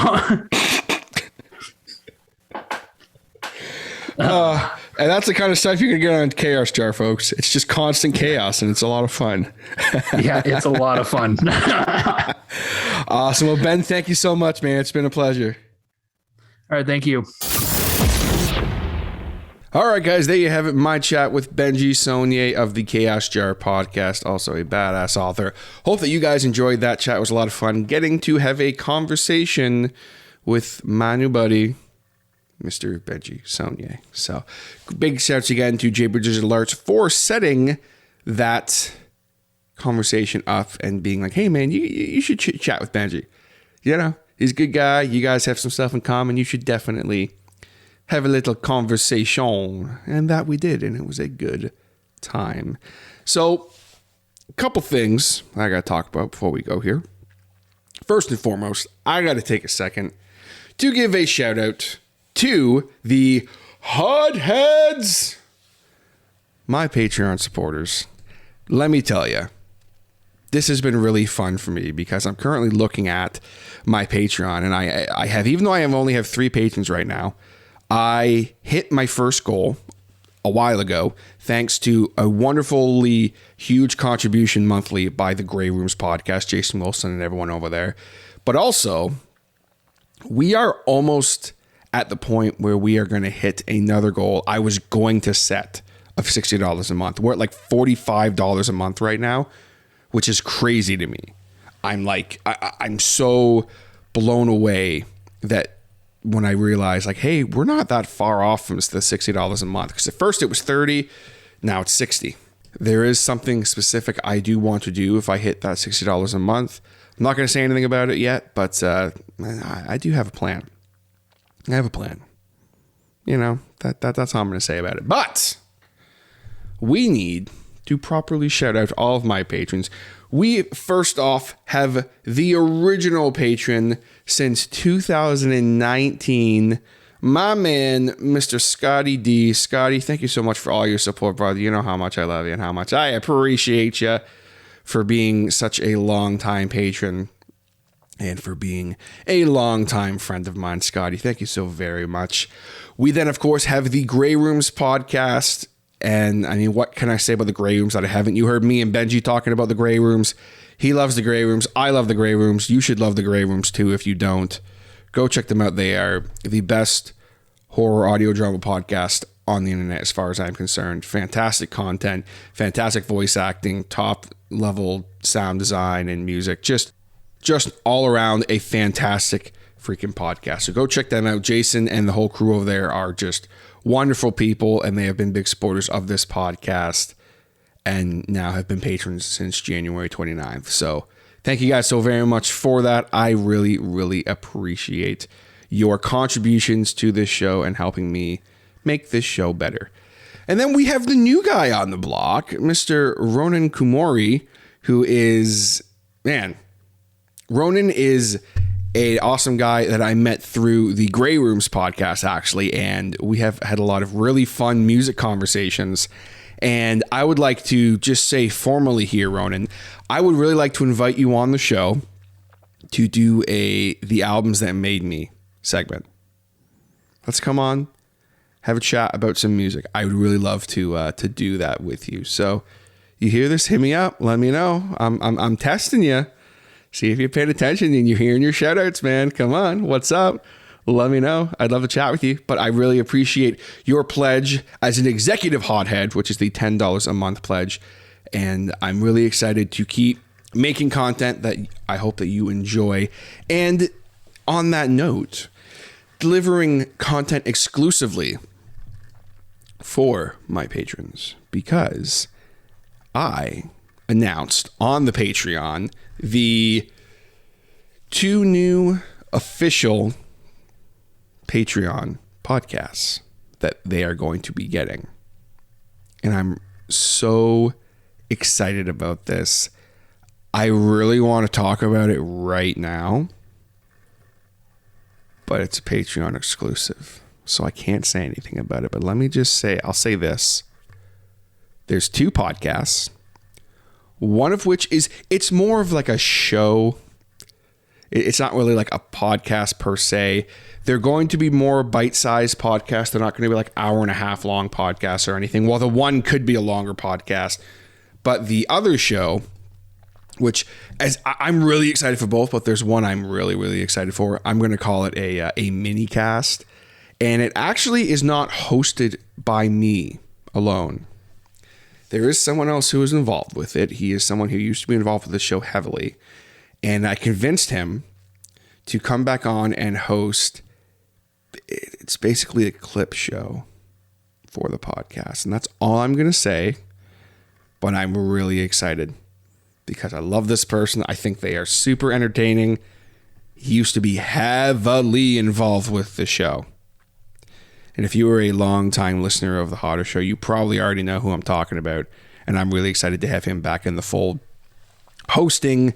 and that's the kind of stuff you can get on Chaos Jar, folks. It's just constant chaos and it's a lot of fun. Yeah, it's a lot of fun. Awesome. Well, Ben, thank you so much, man. It's been a pleasure. All right. Thank you. All right, guys, there you have it. My chat with Benji Saulnier of the Chaos Jar podcast, also a badass author. Hope that you guys enjoyed that chat. It was a lot of fun getting to have a conversation with my new buddy, Mr. Benji Saulnier. So big shouts again to Jay Bridges Alerts for setting that conversation up and being like, hey, man, you should chat with Benji. You know, he's a good guy. You guys have some stuff in common. You should definitely have a little conversation. And that we did, and it was a good time. So a couple things I got to talk about before we go here. First and foremost, I got to take a second to give a shout out to the Hotheads, my Patreon supporters. Let me tell you, this has been really fun for me because I'm currently looking at my Patreon, and I have, even though I only have 3 patrons right now, I hit my first goal a while ago thanks to a wonderfully huge contribution monthly by the Grey Rooms podcast, Jason Wilson and everyone over there. But also, we are almost at the point where we are going to hit another goal I was going to set of $60 a month. We're at like $45 a month right now, which is crazy to me. I'm like, I'm so blown away that when I realized like, hey, we're not that far off from the $60 a month. Because at first it was 30, now it's 60. There is something specific I do want to do if I hit that $60 a month. I'm not going to say anything about it yet, but I do have a plan. I have a plan. You know, that's all I'm going to say about it. But we need to properly shout out all of my patrons. We first off have the original patron since 2019, my man, Mr. Scotty D. Scotty, thank you so much for all your support, brother. You know how much I love you and how much I appreciate you for being such a long-time patron and for being a long-time friend of mine, Scotty. Thank you so very much. We then, of course, have the Grey Rooms podcast. And I mean, what can I say about the Grey Rooms that I haven't? You heard me and Benji talking about the Grey Rooms. He loves the Grey Rooms. I love the Grey Rooms. You should love the Grey Rooms too. If you don't, go check them out. They are the best horror audio drama podcast on the internet as far as I'm concerned. Fantastic content, fantastic voice acting, top level sound design and music. Just all around a fantastic freaking podcast. So go check them out. Jason and the whole crew over there are just wonderful people, and they have been big supporters of this podcast and now have been patrons since January 29th. So thank you guys so very much for that. I really, really appreciate your contributions to this show and helping me make this show better. And then we have the new guy on the block, Mr. Ronan Kumori, who is, man, Ronan is an awesome guy that I met through the Grey Rooms podcast, actually, and we have had a lot of really fun music conversations. And I would like to just say formally here, Ronan, I would really like to invite you on the show to do the albums that made me segment. Let's come on, have a chat about some music. I would really love to do that with you. So you hear this? Hit me up. Let me know. I'm testing you. See if you're paying attention and you're hearing your shout outs, man. Come on. What's up? Let me know. I'd love to chat with you, but I really appreciate your pledge as an executive hothead, which is the $10 a month pledge. And I'm really excited to keep making content that I hope that you enjoy. And on that note, delivering content exclusively for my patrons because I announced on the Patreon the 2 new official Patreon podcasts that they are going to be getting. And I'm so excited about this. I really want to talk about it right now, but it's a Patreon exclusive, so I can't say anything about it. But let me just say, I'll say this. There's 2 podcasts, one of which it's more of like a show. It's not really like a podcast per se. They're going to be more bite-sized podcasts. They're not going to be like hour and a half long podcasts or anything. Well, the one could be a longer podcast, but the other show, which I'm really excited for both, but there's one I'm really, really excited for. I'm going to call it a mini cast. And it actually is not hosted by me alone. There is someone else who is involved with it. He is someone who used to be involved with the show heavily. And I convinced him to come back on and host. It's basically a clip show for the podcast. And that's all I'm going to say. But I'm really excited because I love this person. I think they are super entertaining. He used to be heavily involved with the show. And if you were a long-time listener of The Hodder Show, you probably already know who I'm talking about. And I'm really excited to have him back in the fold, hosting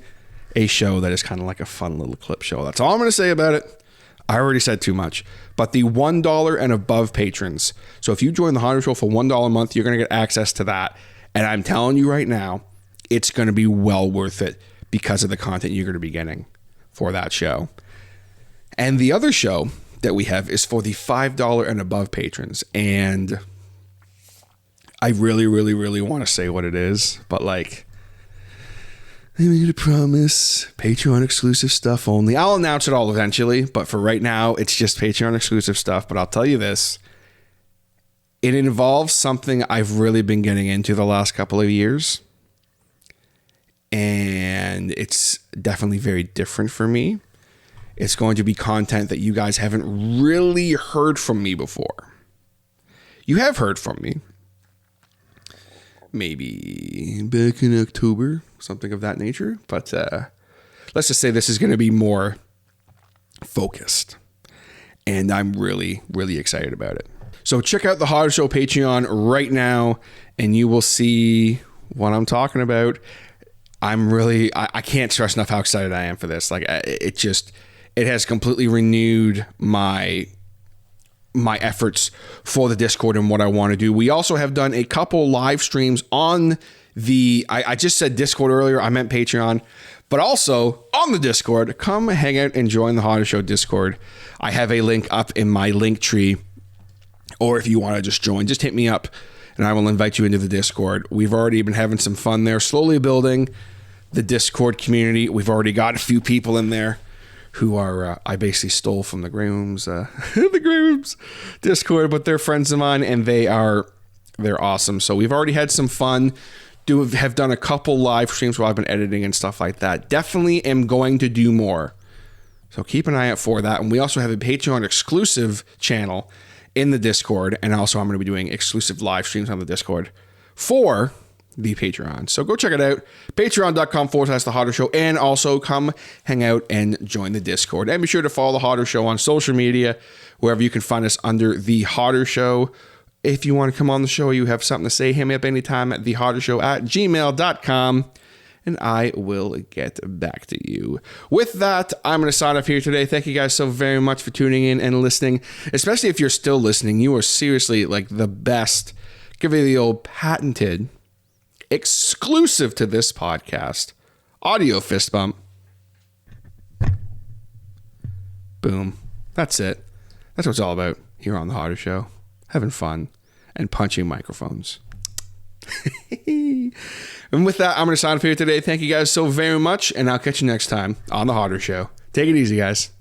a show that is kind of like a fun little clip show. That's all I'm going to say about it. I already said too much. But the $1 and above patrons. So if you join The Hodder Show for $1 a month, you're going to get access to that. And I'm telling you right now, it's going to be well worth it because of the content you're going to be getting for that show. And the other show that we have is for the $5 and above patrons. And I really, really, really want to say what it is, but like, I'm going to promise Patreon exclusive stuff only. I'll announce it all eventually, but for right now, it's just Patreon exclusive stuff. But I'll tell you this, it involves something I've really been getting into the last couple of years. And it's definitely very different for me. It's going to be content that you guys haven't really heard from me before. You have heard from me. Maybe back in October, something of that nature. But let's just say this is going to be more focused. And I'm really, really excited about it. So check out the Hodder Show Patreon right now, and you will see what I'm talking about. I can't stress enough how excited I am for this. Like, it has completely renewed my efforts for the Discord and what I want to do. We also have done a couple live streams on I just said Discord earlier. I meant Patreon, but also on the Discord. Come hang out and join the Hodder Show Discord. I have a link up in my link tree, or if you want to just join, just hit me up and I will invite you into the Discord. We've already been having some fun there, slowly building the Discord community. We've already got a few people in there who are, I basically stole from the Grooms, the Grooms Discord, but they're friends of mine and they're awesome. So we've already had some fun. Have done a couple live streams where I've been editing and stuff like that. Definitely am going to do more. So keep an eye out for that. And we also have a Patreon exclusive channel in the Discord. And also I'm going to be doing exclusive live streams on the Discord for the Patreon. So go check it out. Patreon.com/The Hodder Show. And also come hang out and join the Discord. And be sure to follow The Hodder Show on social media, wherever you can find us under The Hodder Show. If you want to come on the show, you have something to say, hit me up anytime at thehoddershow@gmail.com. And I will get back to you. With that, I'm going to sign off here today. Thank you guys so very much for tuning in and listening. Especially if you're still listening. You are seriously like the best. Give you the old patented, exclusive to this podcast, audio fist bump. Boom. That's it. That's what it's all about here on The Hodder Show. Having fun and punching microphones. And with that, I'm going to sign off here today. Thank you guys so very much, and I'll catch you next time on The Hodder Show. Take it easy, guys.